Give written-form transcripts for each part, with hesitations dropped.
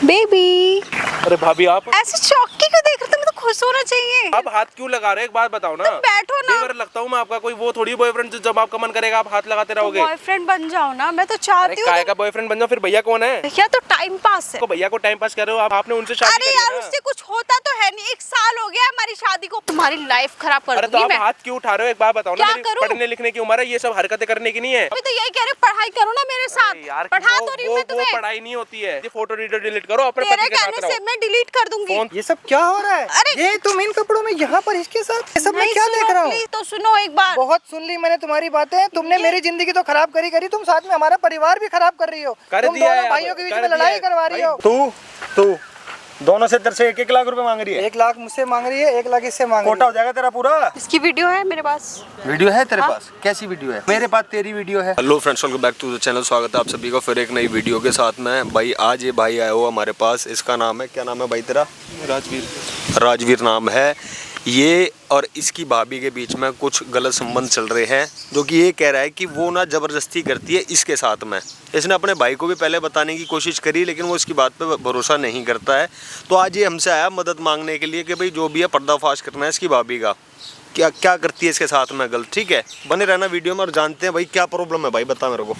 Baby. अरे भाभी आप ऐसे चौकी क्यों देख रहे थे? तो खुश होना चाहिए। आप हाथ क्यों लगा रहे हैं? एक बात बताओ ना। तो बैठो ना। देवर लगता हूँ मैं आपका, कोई वो थोड़ी बॉयफ्रेंड जब आपका मन करेगा आप हाथ लगाते तो रहोगे। बॉयफ्रेंड बन जाओ ना, मैं तो चाहती हूँ। काय का बॉयफ्रेंड बन जाओ? फिर भैया कौन है? भैया तो टाइम पास है। तो भैया को टाइम पास कर रहे हो आप, आपने उनसे शादी अरे करी है यार ना? उससे कुछ होता तो है नहीं, 1 साल हो गया हमारी शादी को। तुम्हारी लाइफ खराब कर अरे तो दूंगी आप मैं। हाथ क्यों उठा रहे हो? एक बात बताओ ना, क्या मेरी करूं? पढ़ने लिखने की उम्र है, ये सब हरकतें करने की नहीं है। अभी तो यही कह रहे पढ़ाई करो ना मेरे साथ। यार पढ़ा तो रही हूं मैं तुम्हें। वो पढ़ाई नहीं होती है। ये फोटो डिलीट करो, अपने तेरे पति के साथ कहने रहो। से मैं डिलीट कर दूंगी। ये सब क्या हो रहा है? अरे ये तुम इन कपड़ों में यहाँ पर इसके साथ, ये सब मैं नहीं क्या सुनो, देख रहा हूँ? प्लीज तो सुनो एक बार। बहुत सुन ली मैंने तुम्हारी बातें। तुमने मेरी जिंदगी तो खराब करी, तुम साथ में हमारा परिवार भी खराब कर रही हो। कर तुम दिया दोनों है, भाइयों के बीच कर में दिया लड़ाई है। करवा रही हो। तू दोनों से तेरे से 1-1 लाख रुपए मांग रही है। 1 लाख मुझसे मांग रही है, 1 लाख इससे मांग रही कोटा हो है। जाएगा तेरा पूरा। इसकी वीडियो है मेरे पास। वीडियो है तेरे पास? कैसी वीडियो है? मेरे पास तेरी वीडियो है। Hello friends, welcome back to the channel. स्वागत है आप सभी का फिर एक नई वीडियो के साथ में। भाई आज ये भाई आया हो हमारे पास, इसका नाम है, क्या नाम है भाई तेरा? राजवीर नाम है ये। और इसकी भाभी के बीच में कुछ गलत संबंध चल रहे हैं, जो कि ये कह रहा है कि वो ना ज़बरदस्ती करती है इसके साथ में। इसने अपने भाई को भी पहले बताने की कोशिश करी, लेकिन वो इसकी बात पे भरोसा नहीं करता है। तो आज ये हमसे आया मदद मांगने के लिए कि भाई जो भी है पर्दाफाश करना है इसकी भाभी का, क्या क्या करती है इसके साथ में गलत। ठीक है, बने रहना वीडियो में और जानते हैं भाई क्या प्रॉब्लम है। भाई बता मेरे को।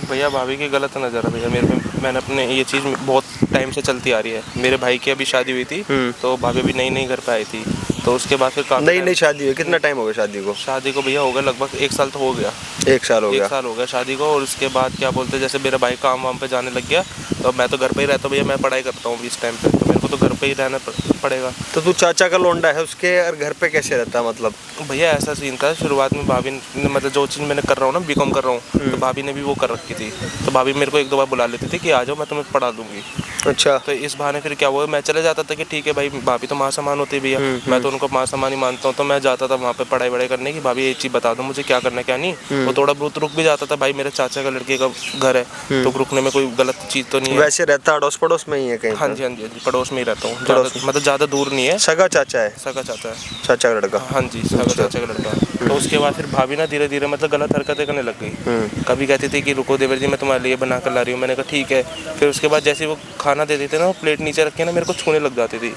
भैया भाभी की गलत नज़र है भैया मेरे पे। मैंने अपने ये चीज़ बहुत टाइम से चलती आ रही है। मेरे भाई की अभी शादी हुई थी, तो भाभी भी नई घर पे आई थी। तो उसके बाद फिर नई शादी हुई? कितना टाइम हो गया शादी को? शादी को भैया हो गया लगभग 1 साल तो हो गया। 1 साल हो गया? 1 साल हो गया शादी को। और उसके बाद क्या बोलते हैं, जैसे मेरा भाई काम वाम पे जाने लग गया, तो मैं तो घर पे ही रहता हूँ भैया। मैं पढ़ाई करता हूँ इस टाइम पे, तो मेरे को तो घर पे ही रहना पड़ेगा। तो तू चाचा का लौंडा है उसके, और घर पे कैसे रहता है मतलब? भैया ऐसा सीन था शुरुआत में, भाभी ने मतलब जो चीज़ मैंने कर रहा हूँ ना, बीकॉम कर रहा हूँ, तो भाभी ने भी वो कर रखी थी। तो भाभी मेरे को 1-2 बार बुला लेती थी कि आ जाओ मैं तुम्हें पढ़ा दूंगी। अच्छा। तो इस बहाने फिर क्या हुआ, मैं चले जाता था कि ठीक है भाई, भाभी तो माँ समान होती है भैया, मैं तो उनको माँ समान ही मानता हूँ। तो मैं जाता था वहाँ पे पढ़ाई वढ़ाई करने की, भाभी एक चीज़ बता दो मुझे क्या करना है क्या नहीं। वो थोड़ा बहुत रुक भी जाता था। भाई मेरे चाचा का लड़के का घर है, तो रुकने में कोई गलत चीज़ तो नहीं है। वैसे रहता अड़ोस पड़ोस में ही है कहीं? हाँ जी पड़ोस में ही रहता हूँ, मतलब ज़्यादा दूर नहीं है। सगा चाचा है? सगा चाचा है। चाचा का लड़का? हाँ जी, सगा चाचा का लड़का। तो उसके बाद फिर भाभी ना धीरे धीरे मतलब गलत हरकतें करने लग गई। कभी कहती थी कि रुको देवर जी मैं तुम्हारे लिए बना कर ला रही हूँ। मैंने कहा ठीक है। फिर उसके बाद जैसे वो खाना दे देते ना, वो प्लेट नीचे रख के ना मेरे को छूने लग जाती थी,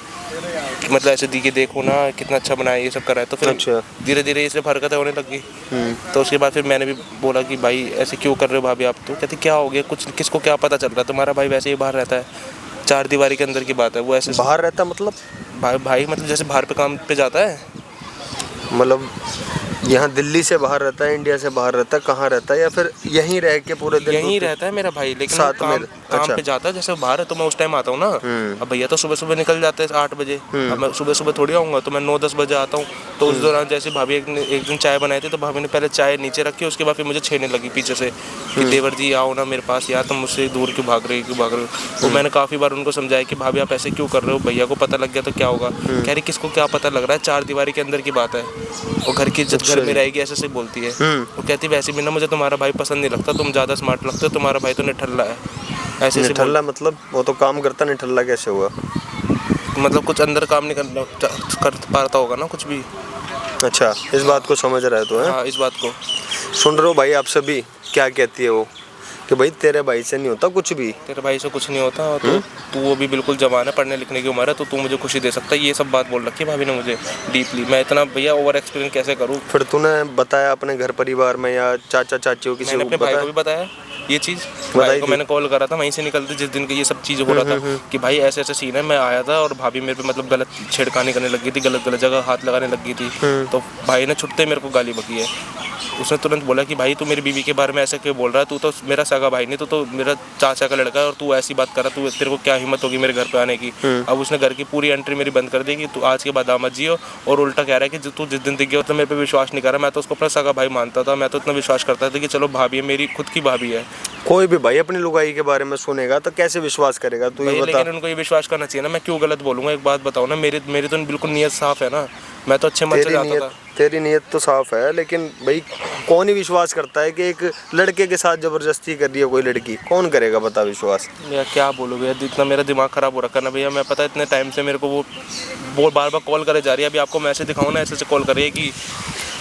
मतलब ऐसे दी कि देखो ना कितना अच्छा बनाया, ये सब करा है। तो फिर धीरे धीरे ये सब हरकतें होने लग गई। तो उसके बाद फिर मैंने भी बोला कि भाई ऐसे क्यों कर रहे हो भाभी आप? तो कहती क्या हो गया, कुछ किसको क्या पता चल रहा है, तुम्हारा भाई वैसे ही बाहर रहता है, 4 दीवारी के अंदर की बात है। वो ऐसे बाहर रहता मतलब? भाई मतलब जैसे बाहर पे काम पे जाता है, मतलब यहाँ दिल्ली से बाहर रहता है, इंडिया से बाहर रहता है, कहाँ रहता है? या फिर यहीं रह के पूरे दिन? यहीं रहता है मेरा भाई, लेकिन साथ काम में? अच्छा। पे जाता है। जैसे बाहर है तो मैं उस टाइम आता हूँ ना। अब भैया तो सुबह निकल जाते हैं 8 बजे। अब मैं सुबह थोड़ी आऊँगा, तो मैं 9-10 बजे आता हूँ। तो उस दौरान जैसे भाभी एक दिन चाय बनाई थी, तो भाभी ने पहले चाय नीचे रखी, उसके बाद फिर मुझे छेड़ने लगी पीछे से कि देवर जी आओ ना मेरे पास यार, तुम मुझसे दूर क्यों भाग रहे हो। तो मैंने काफ़ी बार उनको समझाया कि भाभी आप ऐसे क्यों कर रहे हो, भैया को पता लग गया तो क्या होगा। कह रही किसको क्या पता लग रहा है, 4 दीवारी के अंदर की बात है, और घर की इज्जत घर में रहेगी, ऐसे बोलती है। वो कहती वैसे भी ना मुझे तुम्हारा भाई पसंद नहीं लगता, तुम ज़्यादा स्मार्ट लगते हो, तुम्हारा भाई तो निठल्ला है। ऐसे निठल्ला मतलब? वो तो काम करता, निठल्ला कैसे हुआ? मतलब कुछ अंदर काम नहीं कर पाता होगा ना कुछ भी। अच्छा, इस बात को समझ रहा है तो है? हाँ, इस बात को सुन रहे हो भाई आप सभी, क्या कहती है वो कि भाई तेरे भाई से नहीं होता कुछ भी, तेरे भाई से कुछ नहीं होता, तो तू वो भी बिल्कुल जवान है, पढ़ने लिखने की उम्र है, तो तू मुझे खुशी दे सकता है। ये सब बात बोल रखी है भाभी ने मुझे डीपली। मैं इतना भैया ओवर एक्सप्लेन कैसे करूँ? फिर तूने बताया अपने घर परिवार में या चाचा चाची को, किसी मैंने को अपने भाई बताया? को भी बताया ये चीज़। भाई को मैंने कॉल करा था वहीं से निकलते जिस दिन ये सब चीज़ हो रहा था कि भाई ऐसे ऐसे सीन है। मैं आया था और भाभी मेरे पे मतलब गलत छेड़खानी करने लग गई थी, गलत जगह हाथ लगाने लग गई थी। तो भाई ने छुट्टे मेरे को गाली बकी है। उसने तुरंत बोला कि भाई तू मेरी बीवी के बारे में ऐसे क्यों बोल रहा है, तू तो मेरा सगा भाई नहीं, तो मेरा चाचा का लड़का है, और तू ऐसी बात कर रहा, तू तेरे को क्या हिम्मत होगी मेरे घर पे आने की। अब उसने घर की पूरी एंट्री मेरी बंद कर दी कि तू आज के बाद आ मत जियो, और उल्टा कह रहा है कि तू जिस दिन दिख गया तो मेरे पे विश्वास नहीं कर रहा। मैं तो उसको अपना सगा भाई मानता था, मैं तो इतना विश्वास करता था कि चलो भाभी है, मेरी खुद की भाभी है। कोई भी भाई अपनी लुगाई के बारे में सुनेगा तो कैसे विश्वास करेगा तू, ये बता। लेकिन उनको ये विश्वास करना चाहिए ना, मैं क्यों गलत बोलूँगा? एक बात बताओ ना, मेरी तो बिल्कुल नीयत साफ है ना, मैं तो अच्छे मन से जाता था। तेरी नीयत तो साफ है, लेकिन भाई कौन ही विश्वास करता है कि एक लड़के के साथ जबरदस्ती कर रही है कोई लड़की? कौन करेगा बता विश्वास? भैया क्या बोलूँ भैया, इतना मेरा दिमाग ख़राब हो रखा है ना भैया। मैं पता है इतने टाइम से मेरे को वो बार बार कॉल करे जा रही है। अभी आपको मैसेज दिखाऊँ ना, ऐसे कॉल करे कि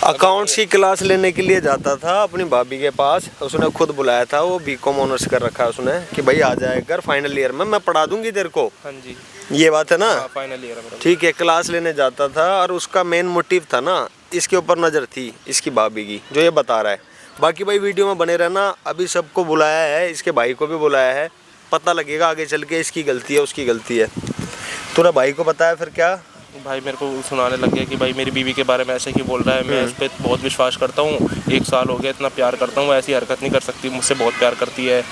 अकाउंट्स की क्लास लेने के लिए जाता था अपनी भाभी के पास, उसने खुद बुलाया था, वो बीकॉम ऑनर्स कर रखा है उसने कि भाई आ जाए कर फाइनल ईयर में, मैं पढ़ा दूंगी तेरे को। हाँ जी, ये बात है ना। फाइनल ईयर में ठीक है, क्लास लेने जाता था और उसका मेन मोटिव था ना, इसके ऊपर नज़र थी इसकी भाभी की, जो ये बता रहा है। बाकी भाई वीडियो में बने रहना, अभी सबको बुलाया है, इसके भाई को भी बुलाया है, पता लगेगा आगे चल के इसकी गलती है उसकी गलती है। तूने भाई को बताया फिर क्या? भाई मेरे को सुनाने लग गया कि भाई मेरी बीवी के बारे में ऐसे क्यों बोल रहा है, मैं इस पर बहुत विश्वास करता हूँ, 1 साल हो गया, इतना प्यार करता हूँ, ऐसी हरकत नहीं कर सकती, मुझसे बहुत प्यार करती है,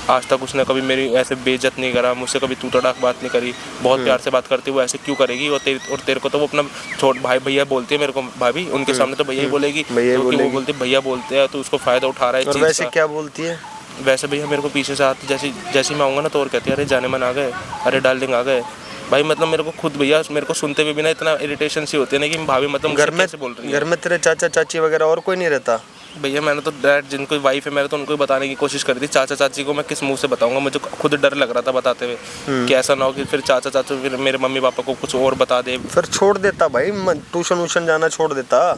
आज तक उसने कभी मेरी ऐसे बेइज्जत नहीं करा, मुझसे कभी तू तड़ाक बात नहीं करी, बहुत प्यार से बात करती है, वो ऐसे क्यों करेगी। और तेरे को तो वो अपना छोट भाई भैया बोलती है मेरे को, भाभी उनके सामने तो भैया ही बोलेगी, क्योंकि वो बोलती भैया बोलते हैं, तो उसको फ़ायदा उठा रहा है इस चीज़ का। वैसे क्या बोलती है? वैसे भैया मेरे को पीछे से आती, जैसे मैं आऊँगा ना तो और कहती है अरे जाने मन आ गए, अरे डार्लिंग आ गए। भाई मतलब मेरे को खुद भैया मेरे को सुनते हुए भी ना इतना इरिटेशन सी होती है ना कि भाभी मतलब घर में कैसे बोल रही है। घर में तेरे चाचा चाची वगैरह और कोई नहीं रहता? भैया मैंने तो डैड जिनको वाइफ है मैंने तो उनको ही बताने की कोशिश करी थी, चाचा चाची को मैं किस मुंह से बताऊंगा, मुझे खुद डर लग रहा था बताते हुए कि ऐसा ना हो कि फिर चाचा चाची फिर मेरे मम्मी पापा को कुछ और बता दे। फिर छोड़ देता भाई, ट्यूशन वूशन जाना छोड़ देता।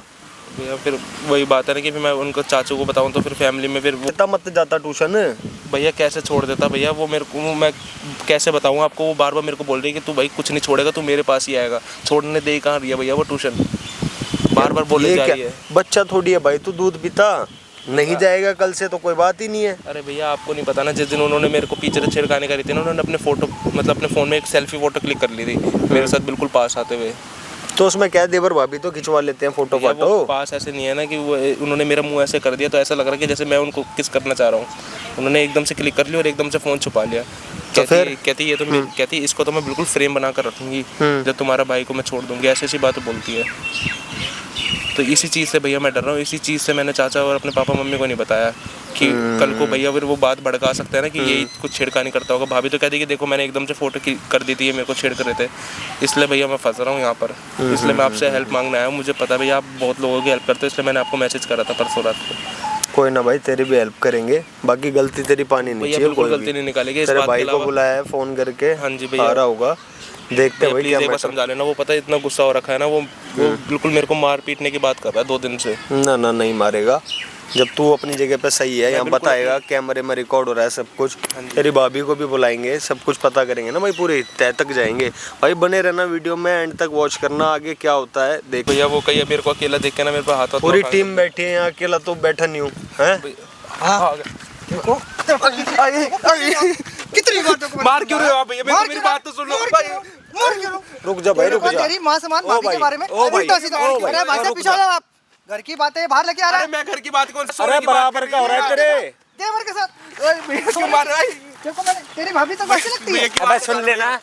भैया फिर वही बात है ना कि फिर मैं उनको चाचू को बताऊं तो फिर फैमिली में फिर वो मत जाता ट्यूशन। भैया कैसे छोड़ देता भैया, वो मेरे को मैं कैसे बताऊं आपको, वो बार बार मेरे को बोल रही है कि तू भाई कुछ नहीं छोड़ेगा, तू मेरे पास ही आएगा, छोड़ने दे कहाँ रही है भैया वो ट्यूशन, बार बार बोले जा रही है। बच्चा थोड़ी है भाई, तू दूध पीता नहीं जाएगा कल से तो कोई बात ही नहीं है। अरे भैया आपको नहीं पता ना, जिस दिन उन्होंने मेरे को पीछे से छेड़खानी करी थी ना, उन्होंने अपने फोटो मतलब अपने फ़ोन में एक सेल्फी फोटो क्लिक कर ली थी मेरे साथ बिल्कुल पास आते हुए। तो उसमें क्या देवर भाभी तो खिंचवा लेते हैं फोटो फाटो। पास ऐसे नहीं है ना कि वो उन्होंने मेरा मुंह ऐसे कर दिया तो ऐसा लग रहा है कि जैसे मैं उनको किस करना चाह रहा हूँ, उन्होंने एकदम से क्लिक कर लिया और एकदम से फ़ोन छुपा लिया। तो फिर कहती ये तो कहती इसको तो मैं बिल्कुल फ्रेम बना कर रखूँगी जब तुम्हारा भाई को मैं छोड़ दूँगी, ऐसी ऐसी बात बोलती है। तो इसी चीज़ से भैया मैं डर रहा हूँ, इसी चीज़ से मैंने चाचा और अपने पापा मम्मी को नहीं बताया कि कल को भैया फिर वो बात भड़का सकता है ना कि यही कुछ छेड़खानी करता होगा। भाभी तो कहती कि देखो मैंने एकदम से फोटो कर दी थी, ये मेरे को छेड़ कर रहे थे, इसलिए भैया मैं फंस रहा हूँ यहाँ पर, इसलिए मैं आपसे हेल्प मांगने आया हूँ। मुझे पता है भैया आप बहुत लोगों की हेल्प करते हो, इसलिए मैंने आपको मैसेज करा था परसों रात को। कोई ना भाई, तेरी भी हेल्प करेंगे, बाकी गलती तेरी पानी नहीं चाहिए। बिल्कुल गलती नहीं निकालेगी। तेरे भाई को बुलाया है फ़ोन करके? हाँ जी भैया, आ रहा होगा, देखते हैं भाई क्या मैं समझा लेना। वो पता है इतना गुस्सा हो रखा है ना, वो बिल्कुल मेरे को मार पीटने की बात कर रहा है 2 दिन से। ना ना नहीं मारेगा, जब तू अपनी जगह पे सही है, यहाँ बताएगा, कैमरे में रिकॉर्ड हो रहा है सब कुछ। तेरी भाभी को भी बुलाएंगे, सब कुछ पता करेंगे ना भाई, पूरे तय तक जाएंगे भाई। बने रहना वीडियो में, एंड तक वॉच करना, आगे क्या होता है देख। भैया वो कहीं मेरे को अकेला देख के ना मेरे पे हाथ, पूरी टीम बैठी है यहाँ, अकेला तो बैठा नहीं हूँ। कितनी बातों को मार क्यों रहे हो आप भैया, मेरी बात तो सुन लो भाई। रुक जा भाई, रुक जा। तेरी मां समान भाभी के बारे में उल्टा सीधा। अरे भाई साहब पीछे हो जाओ आप, घर की बातें बाहर लेके आ रहा है। मैं घर की बात कौन सी, अरे बराबर का हो रहा है तेरे देवर के साथ। क्यों मार रहा है? देखो मैंने तेरी भाभी तो कैसी लगती है। अबे सुन लेना,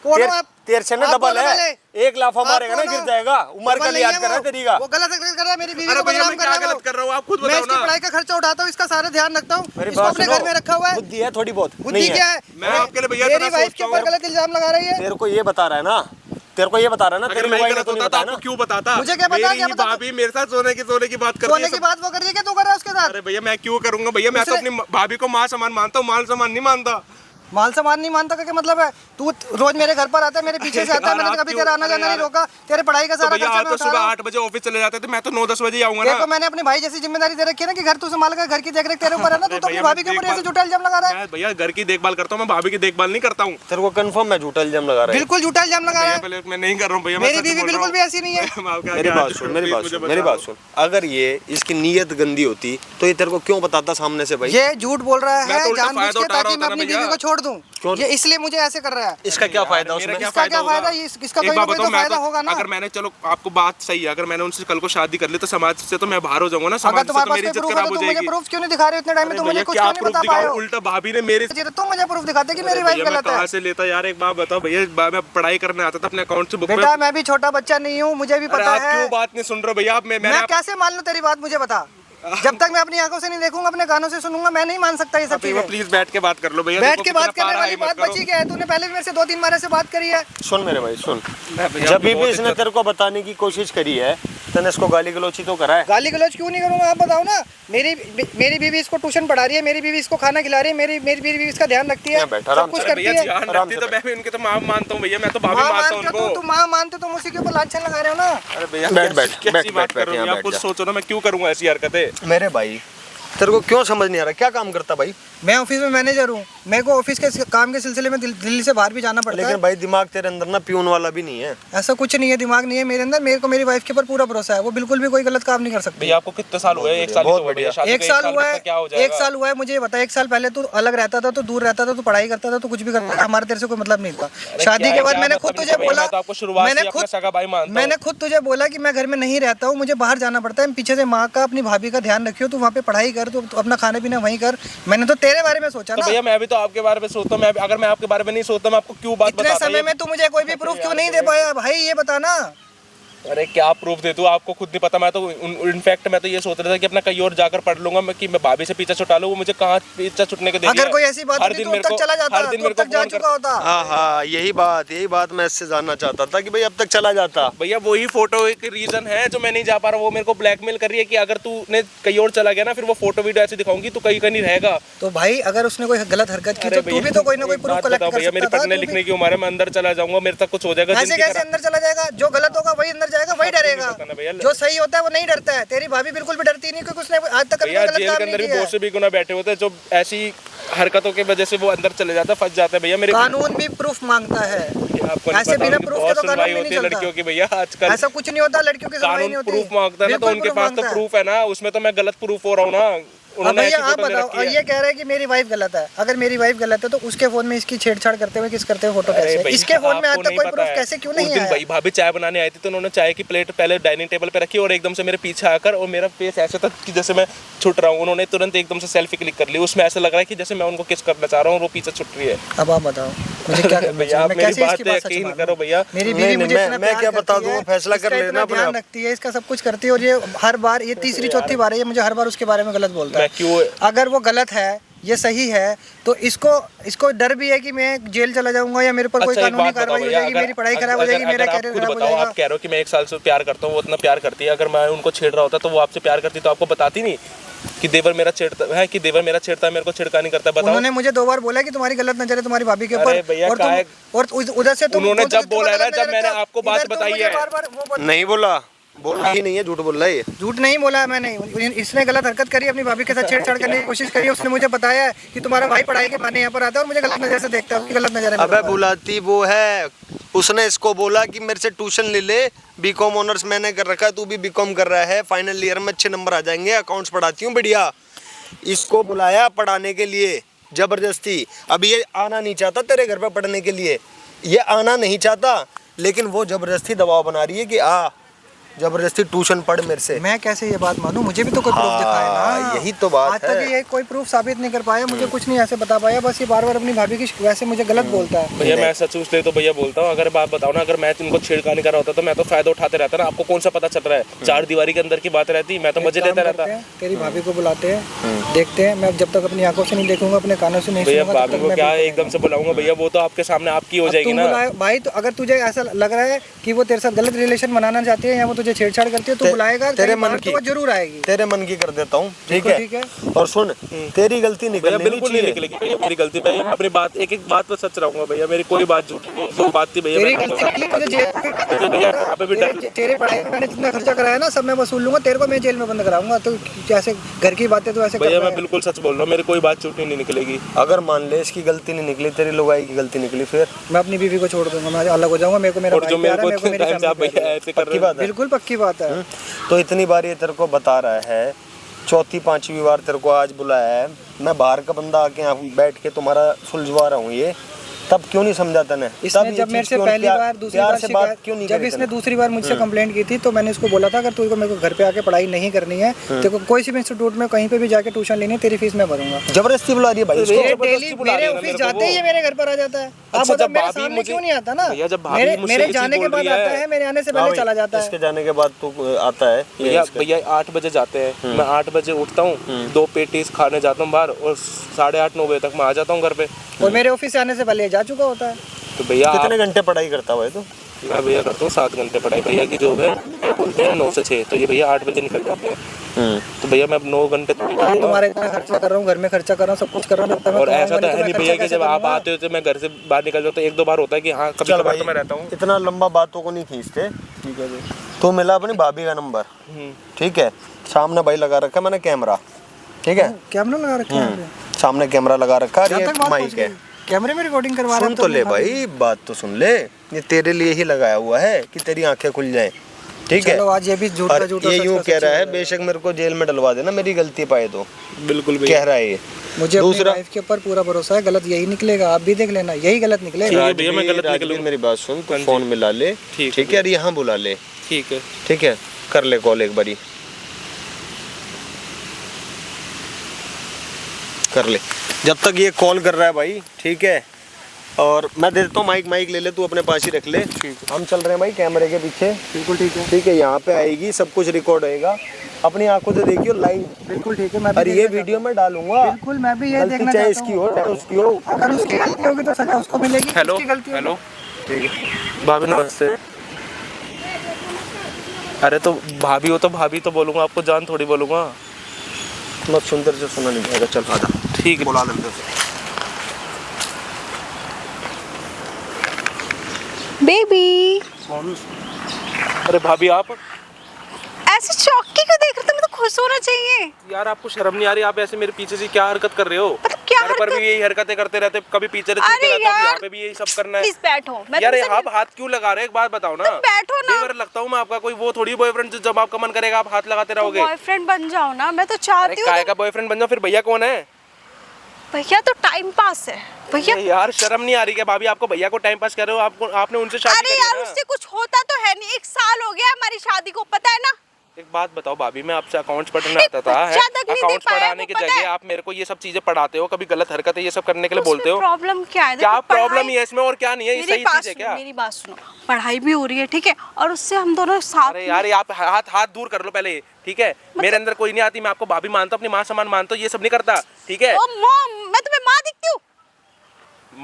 कौन हो आप? तेरे से ना आप डबल बोलो है, पहले। एक लाफा आप मारेगा ना बोलो। गिर जाएगा। उम्र का डबल लिहाज नहीं कर रहा है है तेरी का। वो गलत कर रहा है, मेरी बीवी अरे को भैया बदनाम मैं कर क्या रहा है गलत वो। कर रहा हूँ, आप खुद मैं बताओ इसकी ना। पढ़ाई का खर्चा उठाता हूँ, इसका सारा ध्यान रखता हूँ, मेरी इसको बात अपने सुनो, घर में रखा हुआ है। बुद्धि है थोड़ी बहुत, बुद्धि नहीं क्या है। है? मैं आपके लिए भैया मेरी इतना वाइफ के सोचता ऊपर हूँ। गलत इल्जाम लगा रही है। तेरे को ये बता रहा है ना, तेरे को ये बता रहा है ना, अगर तेरी मैं वाइफ ने गलत तो नहीं होता तो बताया ना। आपको क्यों बताता? मुझे क्या पता, मेरी क्या ही पता? भाभी मेरे साथ सोने की बात करती सोने है की सब। बात वो कर रही है, क्या तू कर रहा है उसके साथ? अरे भैया मैं क्यों करूंगा भैया, मैं तो अपनी भाभी को माँ समान मानता हूँ, माल समान नहीं मानता। माल सामान नहीं मानता का क्या मतलब है? तू रोज मेरे घर पर आता है, मेरे पीछे से आता है, मैंने तो कभी तेरा आना जाना नहीं रोका, तेरे पढ़ाई का सारा भैया खर्चा आप मैं तो उठा सुबह रहा हूं। 8 बजे ऑफिस चले जाते थे, मैं तो 9-10 बजे ही आऊंगा देखो ना। मैंने अपने भाई जैसी जिम्मेदारी दे रखी है ना कि घर तू संभाल कर, घर की देख रेख तेरे ऊपर है ना। तू तो अपनी भैया, भाभी के ऊपर ऐसे झूठा इल्जाम लगा रहा है। मैं भैया घर की देखभाल करता हूँ, मैं भाभी की देखभाल नहीं करता हूँ। तेरे को कंफर्म है झूठा इल्जाम लगा रहा है? बिल्कुल झूठा इल्जाम लगा रहा भैया है। पहले मैं नहीं कर रहा हूँ भैया, मेरी बीवी बिल्कुल भी ऐसी नहीं है। मेरी बात सुन, मेरी बात सुन, मेरी बात सुन। अगर ये इसकी नीयत गंदी होती तो ये तेरे को क्यों बताता सामने से भाई? ये झूठ बोल रहा मैं तो है उल्टा जानबूझ फायदा के उठा रहा ताकि मैं होता ना अपनी भैया। बीवी को छोड़ दूं। ये इसलिए मुझे ऐसे कर रहा है। इसका क्या फायदा उसमें? मेरा इसका क्या होगा? फायदा? इसका एक कोई बात ना कोई बताओ, तो मैं फायदा तो- होगा ना। अगर मैंने चलो आपको बात सही है, अगर मैंने उनसे कल को शादी कर ली तो समाज से तो मैं बाहर हो जाऊंगा ना, अगर समाज से तुम्हारे तो पास मेरी कोई इज्जत प्रूफ है खराब तो हो तुम मुझे जाएगी। प्रूफ क्यों नहीं दिखा रहे हो इतने टाइम में? तुम मुझे भैया कुछ क्या क्यों नहीं प्रूफ बता पाए दिखाऊं? हो? उल्टा भाभी ने मेरे तुम मुझे प्रूफ दिखाते कि मेरी वाइफ भैया मैं गलत कहाँ है। से लेता यार, एक बात बताओ भैया, मैं पढ़ाई करने आता था अपने अकाउंट से बुक में। बेटा मैं भी छोटा बच्चा नहीं हूँ, मुझे भी अरे पता आप है। क्यों बात नहीं सुन रहे हो भैया? आप मैं कैसे मान लूं तेरी बात? मुझे बता। जब तक मैं अपनी आंखों से नहीं देखूंगा, अपने कानों से सुनूंगा, मैं नहीं मान सकता ये सब चीजें। प्लीज बैठ के बात कर लो भैया। बैठ देखो के कितना बात करने पारा वाली है, बात मत करो। बची क्या है? तूने पहले भी मेरे से 2-3 बार ऐसे बात करी है। सुन मेरे भाई सुन, भैया जब आपकी भी बहुत इसने इज्जत- तेरे को बताने की कोशिश करी है तूने इसको गाली गलोची तो करा है। गाली गलौज क्यों नहीं करूंगा आप बताओ ना। मेरी बीवी इसको ट्यूशन पढ़ा रही है, मेरी बीवी इसको खाना खिला रही है, मेरी बीवी इसका ध्यान रखती है, सब कुछ करती है। ध्यान रखती तो मैं भी उनके तो माँ मानता हूँ भैया, मैं तो भाभी माँ मानता हूँ मानते हो उनको। तुम, माँ मानते हो तुम, उसी के ऊपर लांछन लगा रहे हो ना। अरे भैया बैठ करूँ आप कुछ सोचो ना, मैं क्यों करूँगा ऐसी हरकतें। मेरे भाई तेरे को क्यों समझ नहीं आ रहा, क्या काम करता भाई? मैं ऑफिस में मैनेजर हूँ, मेरे को ऑफिस के काम के सिलसिले में दिल्ली से बाहर भी जाना पड़ता है। लेकिन भाई दिमाग तेरे अंदर ना प्यून वाला भी नहीं है। ऐसा कुछ नहीं है, दिमाग नहीं है मेरे अंदर। मेरे को मेरी वाइफ के ऊपर पूरा भरोसा है, वो बिल्कुल भी कोई गलत काम नहीं कर सकती। भैया आपको कितने साल हुए? एक साल। बहुत बढ़िया। एक साल हुआ है, क्या हो जाएगा? 1 साल हुआ है। मुझे ये बता, 1 साल पहले तू अलग रहता था, तो दूर रहता था, तो पढ़ाई करता था, तो कुछ भी करता था, हमारे तेरे से कोई मतलब नहीं था। शादी के बाद मैंने खुद तुझे बोला, मैंने खुद तुझे बोला कि मैं घर में नहीं रहता हूँ, मुझे बाहर जाना पड़ता है। पीछे से माँ का, अपनी भाभी का ध्यान रखियो, तू वहाँ पे पढ़ाई कर, तू अपना खाना पीना वहीं कर। मैंने तो तेरे बारे में सोचा ना। भैया मैं भी तो आपके बारे में सोचता हूँ, अगर मैं आपके बारे में नहीं सोचता मैं आपको क्यों बात इतने समय में तू मुझे कोई भी प्रूफ क्यों नहीं दे पाया भाई, ये बताना। अरे क्या प्रूफ दे दूं, आपको खुद नहीं पता। मैं तो इनफैक्ट मैं तो ये सोच रहा था कि अपना कहीं और जाकर पढ़ लूंगा, मैं कि मैं भाभी से पीछा छुटा लूं। वो मुझे कहाँ पीछा छुटने के देगी। अगर कोई ऐसी बात होती तो अब तक चला जाता, तो अब तक जा चुका होता। हाँ, यही बात मैं इससे जानना चाहता था कि भाई अब तक चला जाता। भैया वही फोटो एक रीजन है जो मैं नहीं जा पा रहा। वो मेरे को ब्लैकमेल कर रही है कि अगर तूने कहीं और चला गया ना, फिर वो फोटो वीडियो ऐसे दिखाऊंगी तो कहीं कहीं रहेगा। तो भाई अगर उसने कोई गलत हरकत की तो तू भी तो कोई ना कोई प्रूफ कलेक्ट कर सकता था। मेरी पढ़ने लिखने की उम्र है, मैं अंदर चला जाऊंगा, मेरे तक कुछ हो जाएगा। ऐसे कैसे अंदर चला जाएगा? जो गलत होगा वही अंदर जाएगा, वही डरेगा। जो सही होता है वो नहीं डरता है। तेरी भाभी बिल्कुल भी डरती नहीं, क्योंकि उसने आज तक कभी गलत काम नहीं किया। जेल के अंदर भी बहुत से भी गुना बैठे होते हैं जो ऐसी हरकतों की वजह से वो अंदर चले जाता है, फंस जाता है। भैया मेरे कानून भी प्रूफ मांगता है, ऐसे बिना प्रूफ के तो कानून नहीं चलता। लड़कियों की भैया आजकल ऐसा कुछ नहीं होता, लड़कियों की सुनवाई नहीं होती। प्रूफ मांगता है ना, तो उनके पास तो प्रूफ है ना, उसमें तो मैं गलत प्रूफ हो रहा हूँ ना। भैया आप बताओ, ये कह रहे हैं कि मेरी वाइफ गलत है। अगर मेरी वाइफ गलत है तो उसके फोन में इसकी छेड़छाड़ करते हुए फोटो कैसे? इसके फोन में आज तक कोई प्रूफ कैसे क्यों नहीं आया? भाई भाभी चाय बनाने आई थी तो उन्होंने चाय की प्लेट पहले डाइनिंग टेबल पे रखी और एकदम से मेरे पीछे आकर, और मेरा फेस ऐसा था कि जैसे मैं छुट रहा हूँ। उन्होंने तुरंत एकदम से सेल्फी क्लिक कर ली। उसमें ऐसा लग रहा है कि जैसे मैं उनको किस करना चाह रहा हूँ और वो पीछे छुट रही है। अब आप बताओ मुझे क्या भैया, आप मेरी बात पे यकीन करो भैया। मेरी बीवी मुझे मैं क्या बता दूं, फैसला कर लेना। ध्यान रखती है, इसका सब कुछ करती है, और ये हर बार, ये तीसरी चौथी बार है ये मुझे हर बार उसके बारे में गलत बोलता है। क्यों? अगर वो गलत है, ये सही है, तो इसको डर भी है कि मैं जेल चला जाऊंगा या मेरे पर कोई कानूनी कार्रवाई हो जाएगी, मेरी पढ़ाई खराब हो जाएगी, मेरा कैरियर खराब हो जाएगा। आप कह रहे हो कि मैं 1 साल से प्यार करता हूँ, वो इतना प्यार करती है। अगर मैं उनको छेड़ रहा होता तो वो आपसे प्यार करती तो आपको बताती नहीं कि देवर मेरा छेड़ता है, कि देवर मेरा छेड़ता है, मेरे को छिड़का नहीं करता। बताओ। उन्होंने मुझे 2 बार बोला कि तुम्हारी गलत नजर है तुम्हारी भाभी के ऊपर, और उधर से उन्होंने जब बोला ना, जब मैंने आपको बात बताई है, नहीं बोला, बोला ही नहीं है, झूठ बोल रहा है। झूठ नहीं बोला मैंने। इसने गलत हरकत करी, अपनी भाभी के साथ छेड़छाड़ करने की कोशिश करी। उसने मुझे बताया है कि तुम्हारा भाई पढ़ाई के बहाने यहाँ पर आता है और मुझे गलत नजर से देखता है, उसकी गलत नजर है। अबे बुलाती वो है, उसने इसको बोला कि मेरे से ट्यूशन ले ले, बीकॉम ऑनर्स मैंने कर रखा है, तू भी बीकॉम कर रहा है, फाइनल ईयर में अच्छे नंबर आ जाएंगे, अकाउंट्स पढ़ाती हूँ बढ़िया। इसको बुलाया पढ़ाने के लिए जबरदस्ती। अब ये आना नहीं चाहता तेरे घर पे पढ़ने के लिए, ये आना नहीं चाहता, लेकिन वो जबरदस्ती दबाव बना रही है कि जबरदस्ती ट्यूशन पढ़ मेरे से। मैं कैसे ये बात मानूं? मुझे भी तो कोई प्रूफ दिखाए ना। यही तो बात आज तक ये कोई प्रूफ साबित नहीं कर पाया, मुझे कुछ नहीं ऐसे बता पाया। बस ये बार-बार अपनी भाभी की वैसे मुझे गलत बोलता है। भैया मैं सच उसलिए तो भैया बोलता हूँ, अगर बात बताओ ना, अगर मैं तुमको छेड़खानी कर रहा होता तो मैं तो फायदा उठाते रहता ना। आपको कौन सा पता चल रहा है? 4 दीवारी के अंदर की बात रहती, मैं तो मजे लेता रहता। तेरी भाभी को बुलाते हैं, देखते हैं। मैं जब तक अपनी आंखों से नहीं देखूंगा, अपने कानों से नहीं सुनूंगा, भाभी को क्या एकदम से बुलाऊंगा? भैया वो तो आपके सामने आपकी हो जाएगी ना भाई। तो अगर तुझे ऐसा लग रहा है कि वो तेरे साथ गलत रिलेशन बनाना चाहती है या वो तुझे छेड़छाड़ करती है, तो बुलाएगा, तेरे मन की, तो जरूर आएगी। तेरे मन की कर देता हूँ, ठीक है? और सुन, तेरी गलती निकलनी बिल्कुल नहीं निकलेगी मेरी गलती। भैया अपनी बात, एक एक बात पर सच रहूंगा भैया, मेरी कोई बात झूठ नहीं। बात थी भैया, तेरे पढ़ाई मैंने जितना खर्चा कराया ना सब मैं वसूल लूंगा, तेरे को मैं जेल में बंद कराऊंगा। तो जैसे घर की बातें तो ऐसे भैया मैं बिल्कुल सच बोल रहा हूँ, मेरी कोई बात झूठी नहीं निकलेगी। अगर मान ले इसकी गलती नहीं निकली, तेरी लुगाई की गलती निकली, फिर मैं अपनी बीवी को छोड़ दूंगा, मैं अलग हो जाऊंगा। मेरे को मेरा जो मेरे को पक्की बात है, बिल्कुल पक्की बात है। तो इतनी बार ये तेरे को बता रहा है, 4थी 5वीं बार तेरे को आज बुलाया है, मैं बाहर का बंदा आके यहाँ बैठ के तुम्हारा सुलझवा रहा हूँ, ये तब क्यों नहीं समझा तने? इसने जब मेरे से पहली बार, दूसरी बार शिकायत क्यों नहीं, जब इसने दूसरी बार मुझसे कंप्लेंट की थी तो मैंने इसको बोला था अगर तू मेरे को घर पे आके पढ़ाई नहीं करनी है, तेरे को कोई सी भी इंस्टीट्यूट में कहीं पे भी जाके ट्यूशन लेनी है, तेरी फीस मैं भरूंगा। जबरदस्ती बुला रही है भाई, डेली मेरे ऑफिस जाते ही मेरे घर पर आ जाता है। आप बताओ मेरे सामने क्यों नहीं आता ना? मेरे जाने के बाद आता है, मेरे आने से पहले चला जाता है। इसके जाने के बाद तू आता है? भैया 8 बजे जाते हैं, मैं 8 बजे उठता हूँ, 2 पेटीज खाने जाता हूँ बाहर, और 8:30 9 बजे तक मैं आ जाता हूँ घर पे। और मेरे ऑफिस से आने से पहले जा चुका होता है। तो भैया कितने घंटे पढ़ाई करता हुआ है तो? मैं भैया करता हूँ 7 घंटे पढ़ाई। भैया की जॉब है बोलते हैं 9 से 6, तो ये भैया 8 बजे निकल जाते हैं। तो भैया मैं 9 घंटे तुम्हारे इतना खर्चा कर रहा हूँ, घर में खर्चा कर रहा हूँ, सब कुछ कर रहा हूँ। और ऐसा तो है नहीं भैया कि जब आप आते हो तो मैं घर से बाहर निकल जाता हूँ। 1-2 बार होता है कि हाँ कभी कभार तो मैं रहता हूँ। इतना लंबा बातों को नहीं खींचते। ठीक है भाई। तो मिला अपनी भाभी का नंबर, ठीक है, सामने भाई लगा रखा है मैंने कैमरा, ठीक है, कैमरा लगा रखा है, सामने कैमरा लगा रखा है, ये माइक है, कैमरे में रिकॉर्डिंग करवा रहा सुन तो ले भाई, बात तो सुन ले, ये तेरे लिए ही लगाया हुआ है कि तेरी आंखें खुल जाएं, ठीक है। चलो आज ये भी झूठा और झूठा ये यूं कह रहा है बेशक मेरे को जेल में डलवा देना मेरी गलती पाए तो, बिल्कुल कह रहा है ये। मुझे अपनी दूसरा वाइफ के ऊपर पूरा भरोसा है, गलत यही निकलेगा, आप भी देख लेना यही गलत निकलेगा। भैया मैं गलत राजवीर मेरी बात सुन, तो फोन मिला ले, ठीक है, और यहाँ बुला ले, ठीक है, ठीक है, कर ले कॉल एक बारी, कर ले जब तक ये कॉल कर रहा है भाई, ठीक है। और मैं दे देता हूँ माइक, माइक ले ले तू अपने पास ही रख ले, हम चल रहे हैं भाई कैमरे के पीछे, बिल्कुल ठीक है, ठीक है, यहाँ पे आएगी सब कुछ रिकॉर्ड होएगा, अपनी आंखों से देखियो लाइव, बिल्कुल ठीक है। मैं और ये वीडियो में डालूंगा, बिल्कुल मैं भी ये गलती देखना चाहे चाहता इसकी हूँ। हो चाहे उसकी हो, अगर उसकी गलती होगी तो सजा उसको मिलेगी। हेलो उसकी गलती होगी। हेलो, ठीक है भाभी नमस्ते। अरे तो भाभी हो तो भाभी तो बोलूँगा, आपको जान थोड़ी बोलूँगा। मत सुंदर से सुना नहीं जाएगा, चल आजा, ठीक है बुला लेते हैं। बेबी अरे भाभी आप ऐसे चौकी क्यों देख रहे हो? तुम्हें तो खुश होना चाहिए यार, आपको शर्म नहीं आ रही? आप ऐसे मेरे पीछे से क्या हरकत कर रहे हो? मतलब क्या घर पर भी यही हरकतें करते रहते, कभी पीछे रहते अरे रहते, यहाँ यार, पे भी यही सब करना है। प्लीज बैठो। मैं यार तुमसे आप हाथ क्यों लगा रहे हैं? एक बात बताओ ना। तुम बैठो ना। देवर लगता हूँ मैं आपका? कोई वो थोड़ी बॉयफ्रेंड जब आपका मन करेगा आप हाथ लगाते रहोगे। बॉयफ्रेंड बन जाओ ना, मैं तो अरे चाहती हूँ। काय का बॉयफ्रेंड बन जाओ? फिर भैया कौन है? भैया तो टाइम पास है भैया। अरे यार शर्म नहीं आ रही क्या भाभी? आपको भैया को टाइम पास कर रहे हो? आपको आपने उनसे शादी अरे करी यार है ना? उससे कुछ होता तो है नहीं, 1 साल हो गया हमारी शादी को, पता है ना। एक बात बताओ भाभी, मैं आपसे अकाउंट्स पढ़ने आता था, है अकाउंट्स पढ़ाने की जगह आप मेरे को ये सब चीजें पढ़ाते हो, कभी गलत हरकत है ये सब करने के लिए बोलते हो। प्रॉब्लम क्या है? क्या देखो, प्रॉब्लम पढ़ाई- है इसमें और क्या नहीं है? ये सही चीज है क्या? मेरी बात सुनो, पढ़ाई भी हो रही है, ठीक है, और उससे हम दोनों साथ अरे यार आप हाथ दूर कर लो पहले, ठीक है। मेरे अंदर कोई नहीं आती, मैं आपको भाभी मानता हूँ, अपनी माँ समान मानता हूँ, ये सब नहीं करता, ठीक है। ओ मॉम, मैं तुम्हें माँ दिखती हूँ?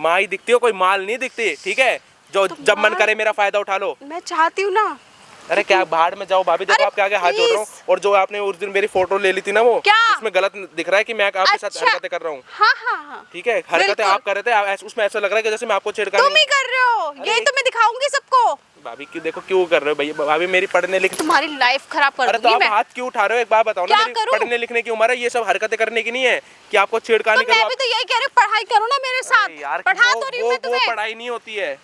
माँ ही दिखती हो, कोई माल नहीं दिखती, ठीक है। जो जब मन करे मेरा फायदा उठा लो। मैं चाहती हूँ ना। अरे क्या भाड़ में जाओ भाभी, देखो अरे आपके आगे हाथ जोड़ रहा हूँ। और जो आपने उस दिन मेरी फोटो ले ली थी ना, वो क्या? उसमें गलत दिख रहा है कि मैं आपके साथ अच्छा। हरकतें कर रहा हूँ, हाँ हाँ हाँ, ठीक है। हरकतें बिल्कुल। आप कर रहे थे, उसमें ऐसा लग रहा है कि जैसे मैं आपको छेड़खानी। तुम ही कर रहे हो, यही तो मैं दिखाऊंगी सबको। भाभी क्यों, देखो क्यों कर रहे हो भैया? भाभी मेरी पढ़ने लिखने, तुम्हारी लाइफ खराब कर अरे तो दूंगी आप मैं। हाथ क्यों उठा रहे हो? एक बात बताओ ना, क्या मेरी करूं? पढ़ने लिखने की उम्र है, ये सब हरकतें करने की नहीं है कि आपको छेड़खानी तो मैं भी तो यही कह रही हूँ, पढ़ाई करो ना मेरे साथ। यार पढ़ा वो- तो रही हूँ वो- मैं तुम्हें। वो पढ़ाई नहीं होती है,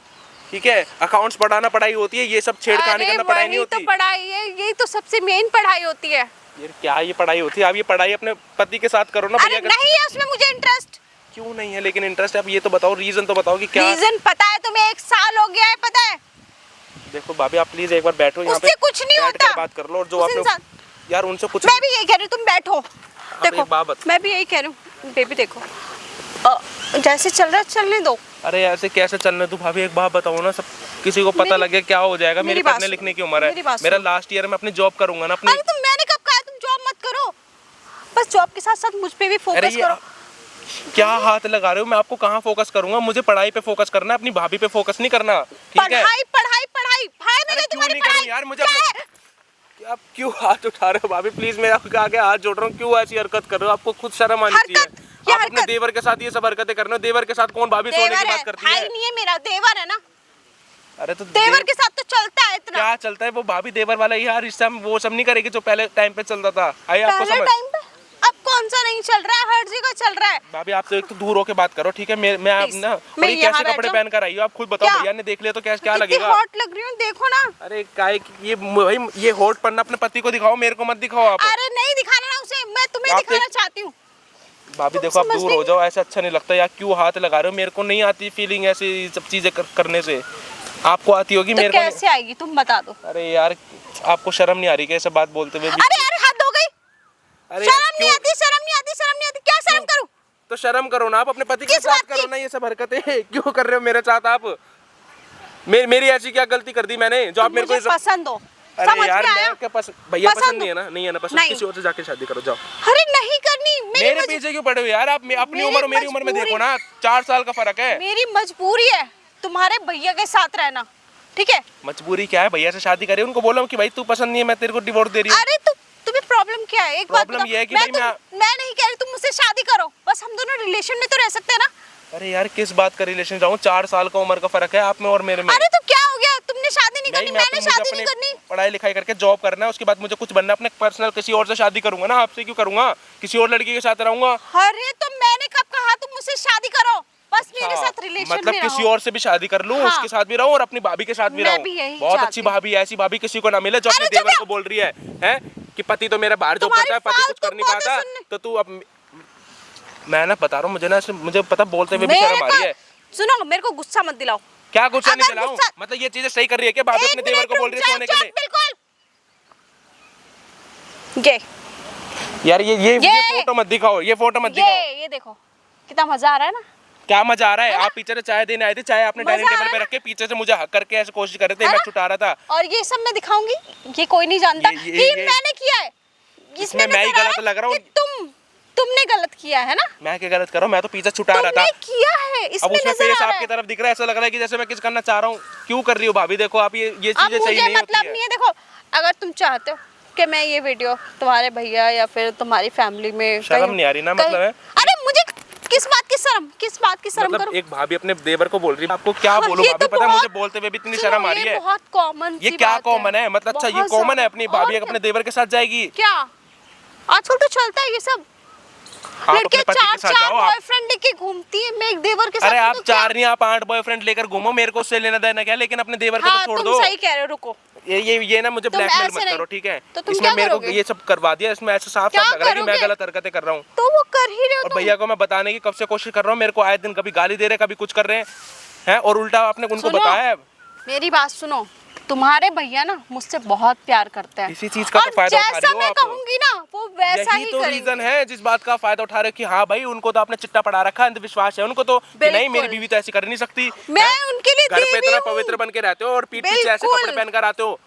ठीक है। अकाउंट्स पढ़ाना पढ़ाई होती है, ये सब छेड़खानी अरे करना पढ़ाई नहीं वही तो होती। पढ़ाई है, यही तो सबसे मेन पढ़ाई होती है। ये क्या ये पढ़ाई होती है? आप ये पढ़ाई अपने पति के साथ करो ना अरे भैया के। नहीं है उसमें मुझे इंटरेस्ट। क्यों नहीं है लेकिन इंटरेस्ट? आप ये तो बताओ, रीजन तो बताओ कि क्या। रीजन पता है तुम्हें? 1 साल हो गया है, पता है? देखो भाभी आप प्लीज एक बार बैठो यहाँ पे, उससे कुछ नहीं बैठ होता। कर बात कर लो। और जो उस आपने इंसान- यार उनसे कुछ मैं भी यही कह रही हूँ, तुम बैठो। देखो एक बात बता। मैं भी यही कह रही हूँ, बेबी देखो, जैसे चल रहा है चलने दो। अरे ऐसे कैसे चलने तू भाभी? एक बात बताओ ना, सब किसी को पता लगे क्या हो जाएगा? मेरी बात पढ़ने सुनो, लिखने की उम्र मेरी है, बात मेरा सुनो। लास्ट ईयर में अपनी जॉब करूंगा ना अपनी। अरे तुम, मैंने कब कहा तुम जॉब मत करो? बस जॉब के साथ साथ मुझ पे भी अरे फोकस ये करो। क्या हाथ लगा रहे हो? मैं आपको कहाँ फोकस करूंगा? मुझे पढ़ाई पे फोकस करना है, अपनी भाभी पे फोकस नहीं करना, ठीक है। पढ़ाई पढ़ाई पढ़ाई भाई, अरे मैंने क्यों तुम्हारी नहीं करूं पढ़ाई यार? मुझे क्या अपने- है? आप क्यों हाथ उठा रहे हो भाभी? प्लीज मैं आपके आगे हाथ जोड़ रहा हूँ, क्यों ऐसी हरकत कर रहे हो? आपको खुद शर्म आनी हरकत? चाहिए। ये आप अपने हरकत? देवर के साथ ये सब हरकतें कर रहे हो। देवर के साथ कौन भाभी सोने देवर की है, बात करती भाई है? नहीं है मेरा, देवर है ना। अरे तो देवर के साथ तो चलता है इतना। क्या चलता है? वो भाभी देवर वाला यार रिश्ता वो सब नहीं करेगी जो पहले टाइम पे चलता था। आइए आपको पहले समझ। टाइम पे अब कौन सा नहीं चल रहा है? हर जगह चल रहा है। भाभी आप तो एक तो दूर होके बात करो, ठीक है। मैं आप Please, ना, मैं और ये यहाँ कैसे बैठ कपड़े जाऊं? पहन कर आई हो? आप खुद बताओ, क्या? भैया ने देख लिया तो क्या कितनी लगेगा? हॉट लग रही हूँ, देखो ना। अरे काय ये भाई, ये होट पन्ना अपने पति को दिखाओ, मेरे को मत दिखाओ आप। अरे नहीं दिखाना ना उसे, मैं तुम्हें आप दिखाना देख- चाहती हूँ। भाभी तुम देखो आप समझ दूर नहीं- हो जाओ, ऐसा अच्छा नहीं लगता यार। क्यों हाथ लगा रहे हो? मेरे को नहीं आती फीलिंग ऐसी सब चीजें करने से। आपको आती होगी, तो मेरे को कैसे आएगी तुम बता दो। नहीं। अरे यार आपको शर्म नहीं आ रही कैसे बात बोलते हुए भी? अरे यार हद हो गई। अरे शर्म क्यों? नहीं आती, शर्म नहीं आती, शर्म नहीं आती, क्या शर्म करूँ? तो शर्म करो ना, आप अपने पति के किस साथ बात करो की? ना ये सब हरकतें। क्यों कर रहे हो मेरे साथ आप? मेरी ऐसी क्या गलती कर दी मैंने जो आप मेरे को मुझे ये सब- पसंद हो, अरे समझ यार में आया? मैं क्या भैया पसंद पसंद नहीं है ना? नहीं है ना पसंद? नहीं। किसी और से जाके शादी करो, जाओ। अरे नहीं करनी, मेरे पीछे क्यों पड़े हो यार आप? अपनी मेरी उम्र और मेरी उम्र में मजबूरी- देखो ना, 4 साल का फर्क है। मेरी मजबूरी है तुम्हारे भैया के साथ रहना। ठीक है? मजबूरी क्या है, भैया से शादी करी, उनको बोलो कि भाई तू पसंद नहीं है, मैं तेरे को डिवोर्स दे रही हूँ। अरे तुम्हें प्रॉब्लम क्या है? एक बात प्रॉब्लम बताओ, ये है कि मैं भाई मैं नहीं कह रही तुम मुझसे शादी करो, बस हम दोनों रिलेशन में तो रह सकते हैं ना। अरे यार किस बात का रिलेशन रहूं, 4 साल का उम्र का फर्क है आप में और मेरे में। अरे तो क्या हो गया, तुमने शादी नहीं करनी, मैंने शादी नहीं करनी। पढ़ाई लिखाई करके जॉब करना है, उसके बाद मुझे कुछ बनना है, अपने पर्सनल किसी और से शादी करूंगा ना, आपसे क्यों करूंगा, किसी और लड़की के साथ रहूंगा। अरे तो मैंने कब कहा तुम मुझसे शादी करो, बस मेरे साथ रिलेशन मतलब में किसी रहो। और से भी शादी कर लूं, हाँ। उसके साथ भी रहूं और अपनी भाभी के साथ भी मैं रहूं। भी यही बहुत चाहती अच्छी हूं। भाभी, ऐसी भाभी किसी को ना मिले जो अपने अरे देवर को बोल रही है कि पति तो मेरा बाहर जॉब तुम्हारी करता है, पति कुछ फालतू कर नहीं बातें पाता, सुनने- तो तू अब मैं ना बता रहा हूँ, मुझे ना मुझे पता बोलते हुए भी मेरे शर्म आ रही है। सुनो, मेरे को गुस्सा मत दिलाओ। क्या गुस्सा नहीं अगर दिलाऊं? गुस्सा- मतलब ये चीजें सही कर रही है क्या भाभी, एक अपने देवर मिनट को बोल रुक रही है जा, सोने के लिए? बिल्कुल यार ये फोटो मत दिखाओ, ये फोटो मत दिखाओ। ये देखो कितना मजा आ रहा है ना। क्या मजा आ रहा है? आप पीछे से चाय देने आए थे, चाय आपने मजा डाइनिंग आ टेबल रहा पे है रख के पीछे से मुझे हक करके ऐसे कोशिश कर रहे थे, है मैं ना? छुटा रहा था। और ये सब मैं दिखाऊंगी, ये कोई नहीं जानता ये- कि मैंने किया है। इसमें मैं ही नजर आ गलत रहा है लग रहा हूँ। कि तुमने गलत किया है ना। मैं क्या गलत कर रहा हूँ? मैं तो पीछे छुटा रहा था। तुमने किया है, अब इसमें उसमें नजर फेस आ रहा आपकी है। तरफ दिख रहा है, ऐसा लग रहा है कि जैसे मैं किस करना चाह रहा हूँ। क्यों कर रही हो भाभी? देखो आप ये अब चीजें सही मुझे नहीं मतलब होती नहीं है। है। देखो, अगर तुम चाहते हो कि मैं ये वीडियो तुम्हारे भैया या फिर तुम्हारी फैमिली में शर्म नहीं आ रही ना, मतलब है? अरे मुझे किस बात की शर्म, किस बात की शर्म मतलब करूं? एक भाभी अपने देवर को बोल रही है, आपको क्या हाँ, बोलूं ये भाभी? तो पता है मुझे बहुत- बोलते हुए भी इतनी सुनो, शर्म आ रही ये है। बहुत कॉमन ये सी क्या बात कॉमन है? मतलब अच्छा ये बहुत कॉमन है, ज्यादा। अपनी और भाभी क्या? अपने देवर के साथ जाएगी? क्या आजकल तो चलता है ये सब। आप लड़कियां अपने पति के साथ चार जाओ। आप बॉयफ्रेंड लेके घूमती है, मैं एक देवर के साथ अरे हूं आप तो क्या? 4 नहीं, आप 8 बॉयफ्रेंड लेकर घूमो, मेरे को उससे लेना देना क्या है, लेकिन अपने देवर को हाँ, तो छोड़ तुम दो। सही कह रहे हो, रुको। ये ना मुझे तुम ब्लैकमेल ऐसे मत नहीं। करो, ठीक है? तो तुम इसमें क्या मेरे को करोगे? ये सब करवा दिया, इसमें ऐसा साफ क्या साफ लग रहा है कि मैं करोगे? गलत हरकतें कर रहा हूँ। तो वो कर ही रहे हो और तुम। भैया को मैं बताने की कब से कोशिश कर रहा हूँ, मेरे को आए दिन कभी गाली दे रहे, कभी कुछ कर रहे हैं, और उल्टा आपने उनको सुनो, बताया है। मेरी बात सुनो, तुम्हारे भैया ना मुझसे बहुत प्यार करते हैं। इसी चीज का तो और फायदा उठा रही जैसा हो मैं आप। कहूंगी ना वो वैसा यही ही तो करेंगे। रीजन है जिस बात का फायदा उठा रहे हो कि हाँ भाई उनको तो आपने चिट्टा पड़ा रखा है, अंधविश्वास है उनको तो कि नहीं मेरी बीवी तो ऐसी कर नहीं सकती। मैं उनके लिए घर पे देवी इतना हूँ। पवित्र बन के रहते हो और पीठ पीछे ऐसे बिल्कुल। कपड़े पहनकर आते हो।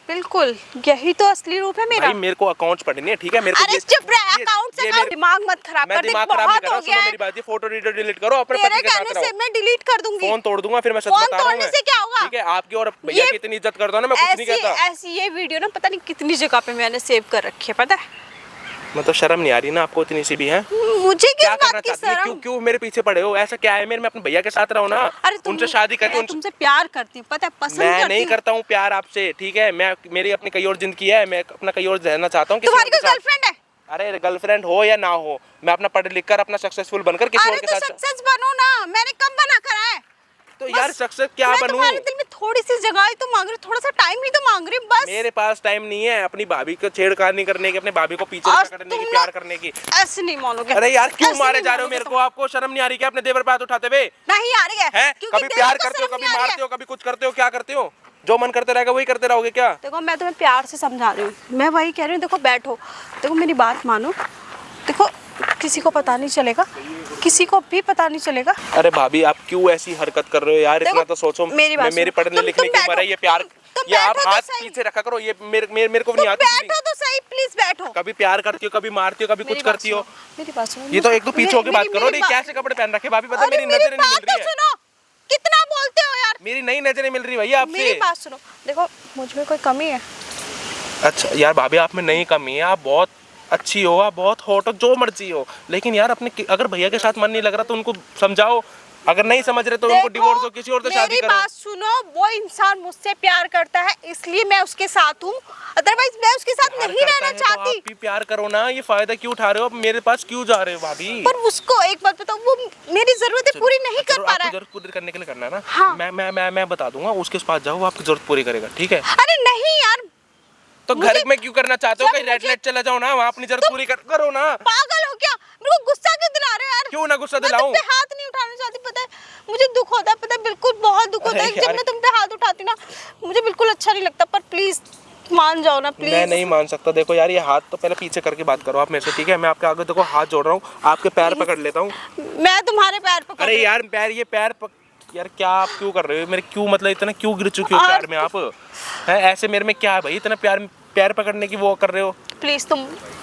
बिल्कुल, यही तो असली रूप है मेरा। भाई मेरे को अकाउंट्स पढ़नी है, ठीक है? मेरे को अरे चुप रह, अकाउंट से मेरे- दिमाग मत खराब मैं कर, देख दिमाग खराब नहीं बहुत कर रहा, हो सुनो गया मेरी है। बात, ये फोटो डिलीट करो, अपने तेरे पति के साथ कहने से रहो। मैं डिलीट कर दूंगी। फोन तोड़ दूंगा, फिर मैं सच फोन बता रहा हूँ। तोड़ने से क्या होगा? ठीक है, आपकी और भैया की इतनी इज्जत करता हूँ ना, मैं कुछ नहीं कहता। ऐसी ये वीडियो ना पता नहीं कितनी जगह पे मैंने सेव कर रखी है, पता है? मतलब शर्म नहीं आ रही ना आपको इतनी सी भी? है मुझे किस क्या करना बात की चाहती है? क्यों शर्म? क्यों मेरे पीछे पड़े हो? ऐसा क्या है मेरे में? अपने भैया के साथ रहो ना, अरे उनसे शादी करके मैं तुमसे प्यार करती हूँ, पता है, पसंद मैं करती नहीं हूँ। करता हूँ प्यार आपसे, ठीक है? मैं मेरी अपनी कई और जिंदगी है, मैं अपना कई और रहना चाहता हूँ। तुम्हारी कोई गर्लफ्रेंड है? अरे गर्लफ्रेंड हो या ना हो, मैं अपना पढ़ लिख कर अपना सक्सेसफुल बनकर किसी और अरे के तो साथ। सक्सेस बनो ना, मैंने कब बना करा है? तो यार सक्सेस क्या मैं बनूं? तुम्हारे दिल में थोड़ी सी जगह ही तो मांग रही हूँ, थोड़ा सा टाइम ही तो मांग रही हूँ बस। मेरे पास टाइम नहीं है अपनी भाभी को छेड़खानी करने की, अपनी भाभी को पीछे और पकड़ने की, तुम प्यार ना- करने की। ऐसे नहीं मानोगे। अरे यार क्यों ऐसे मारे नहीं जा रहे हो मानोगे मेरे तुम। को? आपको शर्म नहीं आ रही क्या अपने देवर पे हाथ उठाते हुए? नहीं आ रही है, हैं? क्योंकि कभी देवर प्यार को करते हो, शर्म कभी नहीं आ रही मारते है। हो, कभी कुछ करते हो, क्या करते हो? जो मन करते रहेगा वही करते रहोगे क्या? देखो मैं तुम्हें प्यार से समझा रही हूँ, मैं वही कह रही हूँ, देखो बैठो, देखो मेरी बात मानो, देखो किसी को पता नहीं चलेगा, किसी को भी पता नहीं चलेगा। अरे भाभी आप क्यों ऐसी हरकत कर रहे हो यार? इतना तो सोचो, मेरी बात मेरी सुनो, पढ़ने तुम लिखने की उम्र है, ये प्यार तुम ये आप बैठो तो हाथ सही। पीछे रखा करो, ये मेरे को भी नहीं आती बैठो तो सही, प्लीज बैठो। कभी प्यार करती हो, कभी मारती हो, कभी कुछ करती हो। मेरी बात सुनो। ये तो एक तो पीछे होके बात करो। ये कैसे कपड़े पहन रखे भाभी? पता मेरी नजरें नहीं मिल रही है। सुनो, कितना बोलते हो यार। मेरी नई नजरें मिल रही भैया मेरी आपसे। बात सुनो, देखो मुझ में कोई कमी है? अच्छा यार भाभी आप में नहीं कमी है, आप बहुत अच्छी हो, आप बहुत हॉट हो, जो मर्जी हो, लेकिन यार अपने अगर भैया के साथ मन नहीं लग रहा तो उनको समझाओ, अगर नहीं समझ रहे तो उनको डिवोर्स हो, किसी और से शादी मेरी करो। बात सुनो, वो इंसान मुझसे प्यार करता है इसलिए मैं उसके साथ हूँ, अदरवाइज मैं उसके साथ प्यार नहीं करता रहना है तो चाहती। आप भी प्यार करो ना, ये फायदा क्यों उठा रहे हो? अब मेरे पास क्यों जा रहे हो भाभी? पर उसको एक बात बताओ, वो मेरी जरूरतें पूरी नहीं कर पा रहा है। जरूरत पूरी करने के लिए करना है ना? हाँ। मैं बता दूंगा, उसके पास जाओ, वो आपकी जरूरत पूरी करेगा, ठीक है? अरे नहीं यार, तो घर में क्यों करना चाहते हो? जब कहीं रेड मुझे- लाइट चला जाओ ना, वहाँ अपनी जरूरत पूरी करो ना। पागल हो क्या? मेरे को गुस्सा क्यों दिला रहे हो यार? क्यों ना गुस्सा मैं दिलाऊं? तुम पे हाथ नहीं उठाना चाहती, पता है मुझे दुख होता है, पता है बिल्कुल बहुत दुख होता है अरे जब यार। मैं तुम पे हाथ उठाती ना, मुझे बिल्कुल अच्छा नहीं लगता, पर प्लीज मान जाओ ना प्लीज। मैं नहीं मान सकता। देखो यार ये हाथ तो पहले पीछे करके बात करो आप मेरे से, ठीक है? मैं आपके आगे देखो हाथ जोड़ रहा हूँ, आपके पैर पकड़ लेता हूँ। मैं तुम्हारे पैर पकड़ अरे रही हूँ। यार पैर, ये पैर यार क्या आप क्यों कर रहे हो मेरे? क्यों मतलब इतना क्यों गिर चुके हो और- प्यार में आप? हैं ऐसे मेरे में क्या है भाई, इतना प्यार पैर पकड़ने की वो कर रहे हो? प्लीज तुम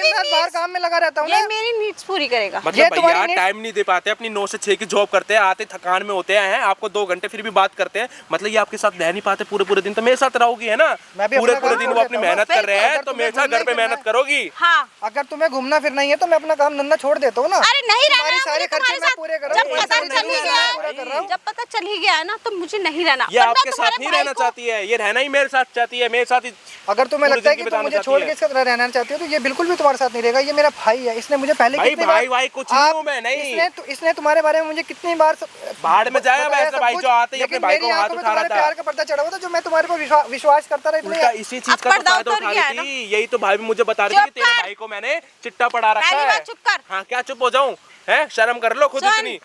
दिन रात बाहर काम में लगा रहता हूँ ये ना। मेरी नीड्स पूरी करेगा। ये मतलब तुम्हारी भैया नीड- टाइम नहीं दे पाते, अपनी 9 से 6 की जॉब करते हैं, आते थकान में होते हैं, आपको 2 घंटे फिर भी बात करते हैं, मतलब ये आपके साथ रह नहीं पाते पूरे पूरे दिन, तो मेरे साथ रहोगी है ना, मैं भी पूरे अपना पूरे काम दिन छोड़ वो अपनी देता हूँ मेहनत ना। कर रहे हैं, अगर तो तुम्हें मेरे साथ घूमना घर पे ही फिरना मेहनत है। करोगी। हाँ, अगर तुम्हें घूमना फिरना ही है तो मैं अपना काम धंधा छोड़ देता हूँ ना। अरे नहीं रहना तुम्हारी है सारे मुझे खर्चे तुम्हारे मैं साथ। पूरे कर रहा जब हूँ, पता तुम्हारे चल ही सारे गया पूरा कर रहा है, हूँ। जब पता चल ही गया है ना तो मुझे नहीं रहना। ये पर मैं आपके साथ तुम्हारे नहीं भाई रहना को- चाहती है, ये रहना ही मेरे साथ चाहती है, मेरे साथ ही। अगर तुम्हें तुम्हें पूरे लगता है दिन कि की तुम बताना मुझे चाहती छोड़ है। के इसके साथ रहना चाहती हो, तो ये बिल्कुल भी तुम्हारे साथ नहीं रहेगा। ये मेरा भाई है, इसने मुझे पहले भाई कितनी भाई बार कुछ नहीं हूँ मैं, नहीं। इसने तुम्हारे बारे में मुझे कितनी बार बाहर में जाया बताया वैसे सब भाई कुछ, जो आते ही अपने लेकिन भाई को मेरी हाथ आंखों में उठा रहा तुम्हारे था। प्यार का पर्दा चढ़ा हुआ था, जो मैं तुम्हारे पर विश्वास करता रहा। उल्टा इसी चीज का तो पर्दा फायदा उतर उठा गया रही है थी। यही तो भाई भी मुझे बता रही थी कि चुप तेरे कर। भाई को मैंने चिट्टा पड़ा रखा पहली है। बात चुप कर। हाँ क्या चुप हो जाऊं? हैं शर्म कर लो खुद सुन, इतनी।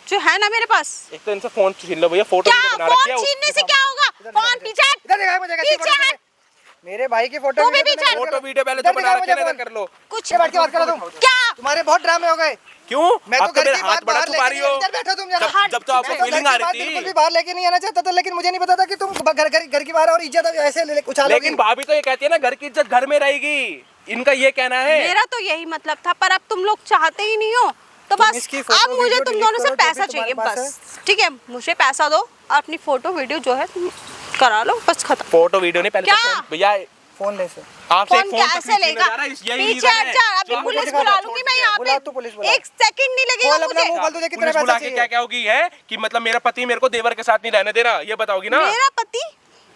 जो है ना मेरे पास, एक तो इनसे फोन छीन लो भैया, फोटो क्या वीडियो बना रखी है। फोन छीनने से क्या होगा? फोन पीछे हट। इधर दिखाओ मुझे कैसी पीछे फोटो हट। मेरे भाई की फोटो तू भी पीछे हट। फोटो वीडियो पहले इधर जो बना दिखाओ रखे मुझे ना फोन। कर लो। कुछ बैठ के बात करो तुम। क्या तुम्हारे बहुत ड्रामे हो गए। क्यों? मैं तो अब तो घर मेरे की हाथ बात बड़ा बाहर छुपा रही लेके हो। इधर बैठो तुम जरा। जब तो आपको मैं तो फीलिंग घर आ की बात रही बिल्कुल भी थी। बाहर लेके नहीं आना चाहता था, लेकिन मुझे नहीं पता था कि तुम घर की बाहर और इज्जत ऐसे उछालोगी। लेकिन भाभी तो ये कहती है ना घर की इज्जत घर में रहेगी, इनका ये कहना है। मेरा तो यही मतलब था, पर अब तुम लोग चाहते ही नहीं हो, तो तुम बस इसकी फोटो अब मुझे वीडियो तुम डिलीट दोनों से करो, जो भी पैसा चाहिए तुम्हारे पास बस। ठीक है, मुझे पैसा दो, अपनी फोटो वीडियो जो है तुम करा लो, बस खत्म। फोटो वीडियो नहीं, पहले तो क्या? फोन भैया फोन ले से। आपसे एक फोन फोन कैसे लेगा? यही पीछे हट जा, अभी जो पुलिस आपको बुला दिखा लूंगी मैं यहाँ बुला, तू पे। पुलिस बुला। एक सेकंड नहीं लगेगा खोल अपना मुझे। मुंह, खोल, तुझे कितना पुलिस पैसा बुला के चाहिए? क्या क्या होगी है कि मतलब मेरा पति मेरे को देवर के साथ नहीं रहने दे रहा, ये बताओगी ना? मेरा पति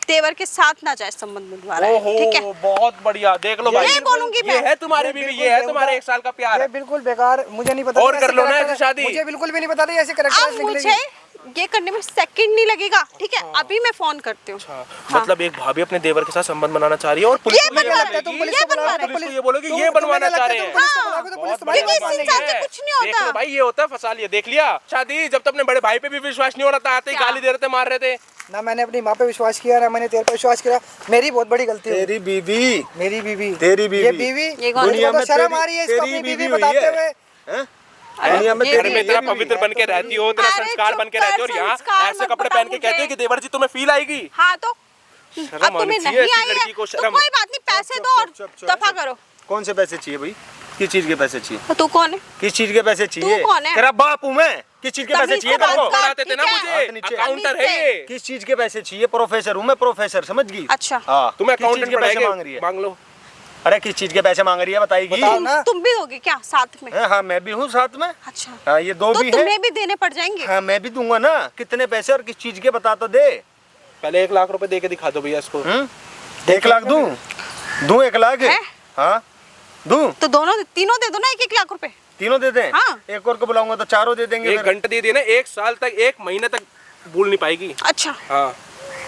देवर के साथ ना जाए संबंध बनवा रहा है, ठीक है? ओहो बहुत बढ़िया, देख लो भाई। ये बोलूंगी ये मैं। है तुम्हारी बीवी, ये है तुम्हारे 1 साल का प्यार। ये बिल्कुल बेकार, मुझे नहीं पता और था कर ऐसे लो ना character- ऐसी शादी। मुझे बिल्कुल भी नहीं पता था ऐसे अब कैरेक्टर मुझे निकलेगी। ये करने में सेकंड नहीं लगेगा, ठीक है? अभी मैं फोन करती हूँ। मतलब एक भाभी अपने देवर के साथ संबंध बनाना चाह रही है और पुलिस ये को ये बनवा रहे बोलेगी- तुम, पुलिस को बुला रहे। पुलिस को ये बोलोगे ये बनवाना चाह रहे हैं। बहुत बढ़िया क्योंकि इस बात इंसान है। से कुछ नहीं देख होता। लो भाई, ये होता है फंसा लिया, देख लिया। शादी जब तक अपने बड़े भाई पे भी विश्वास नहीं हो रहा था, आते ही क्या? गाली दे रहे थे, मार रहे थे। ना मैंने अपनी माँ पे विश्वास किया, ना मैंने तेरे पे विश्वास किया। मेरी बहुत बड़ी गलती है। तेरी बीवी मेरी बीवी, तेरी बीवी। ये बीवी ये कौन- दुनिया में शर्म तेरी- आ रही है इसको तेरी अपनी बीवी बीवी हुई बताते है। हुए। हैं? दुनिया में ये घर तेरी में इतना बीवी पवित्र बन के रहती हो, इतना अरे संस्कार चुप बन के कर, रहती हो, और यहाँ संस्कार ऐसे मत कपड़े बता पहन के मुझे। कहती हो कि देवर जी तुम्हें फील आएगी। हाँ तो शर्म अब तुम्हें आनी चाहिए नहीं ऐसी आई है लड़की को, तो शर्म। कोई बात नहीं, पैसे दो और दफा करो। कौन से पैसे चाहिए भाई? किस चीज के पैसे चाहिए? तो तू कौन है? किस चीज के पैसे चाहिए? तू कौन है? तेरा बाप हूँ मैं। किस चीज के पैसे तमीज चाहिए से तेरे को? बात कर। पढ़ाते थे ना ठीक है? मुझे, हाथ नीचे। अकाउंटर है ये। किस चीज के पैसे चाहिए? प्रोफेसर हूँ मैं, प्रोफेसर, समझ गई? अच्छा। हाँ। तुम्हें किस चीज अकाउंटेंट के पैसे पढ़ाएंगे? मांग रही है? मांग लो। अरे किस चीज के पैसे मांग रही है बताएगी? बताओ ना। तुम भी दोगे क्या साथ में? हाँ मैं भी हूँ साथ में। अच्छा, हाँ ये दो तो भी है। तुम्हें भी देने पड़ जाएंगे। हाँ मैं भी दूंगा ना। कितने पैसे और किस चीज के बता तो दे। पहले 1 लाख रुपए दे के दिखा दो भैया इसको। 1 लाख दूं? दूं 1 लाख? हैं? हाँ दूं? तो तीनों दे दो ना, 1-1 लाख रुपए। तीनों दे दें? हाँ। एक और को बुलाऊंगा तो 4 दे देंगे। 1 फिर। घंटे दे दिए ना, 1 साल तक, 1 महीने तक भूल नहीं पाएगी। अच्छा, हाँ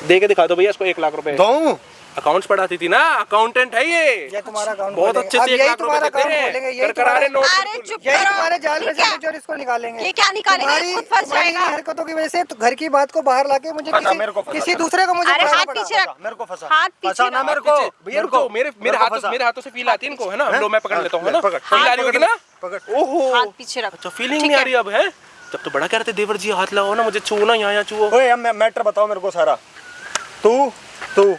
दे के दिखा दो भैया इसको 1 लाख रुपए। दूं? अकाउंट्स पढ़ाती थी ना, अकाउंटेंट है ये तुम्हारा अकाउंट बहुत खोलेंगे। अच्छे अब से 1 यही लाख रुपए तुम्हारा देते अकाउंट खोलेंगे, हैं। यही करकरारे नोट अरे बिल्कुल। चुप यही करो। तुम्हारे जाल में ठीक है? से निचोड़ इसको निकालेंगे। ये क्या निकालेंगे? तुम्हारी खुद फंस तुम्हारी जाएगा। हरकतों की वजह से तो घर की बात को बाहर लाके मुझे फंसा, मेरे को किसी फंसा। दूसरे को मुझे अरे फंसाना हाथ पड़ा। पीछे रख। मेरे को फंसा। हाथ पीछे फंसा ना रख। मेरे को। भैया रुको, मेरे हाथों से फील आती है इनको, है ना? लो मैं पकड़ लेता हूँ, है ना? पकड़। फील आ रही होगी ना? पकड़। ओहो हाथ पीछे रख। अच्छा, फीलिंग नहीं आ रही अब, है? जब तो बड़ा कह रहे थे देवर जी हाथ लगाओ ना, मुझे छुओ ना, यहाँ छुओ। ओए अब मैटर बताओ मेरे को सारा। तू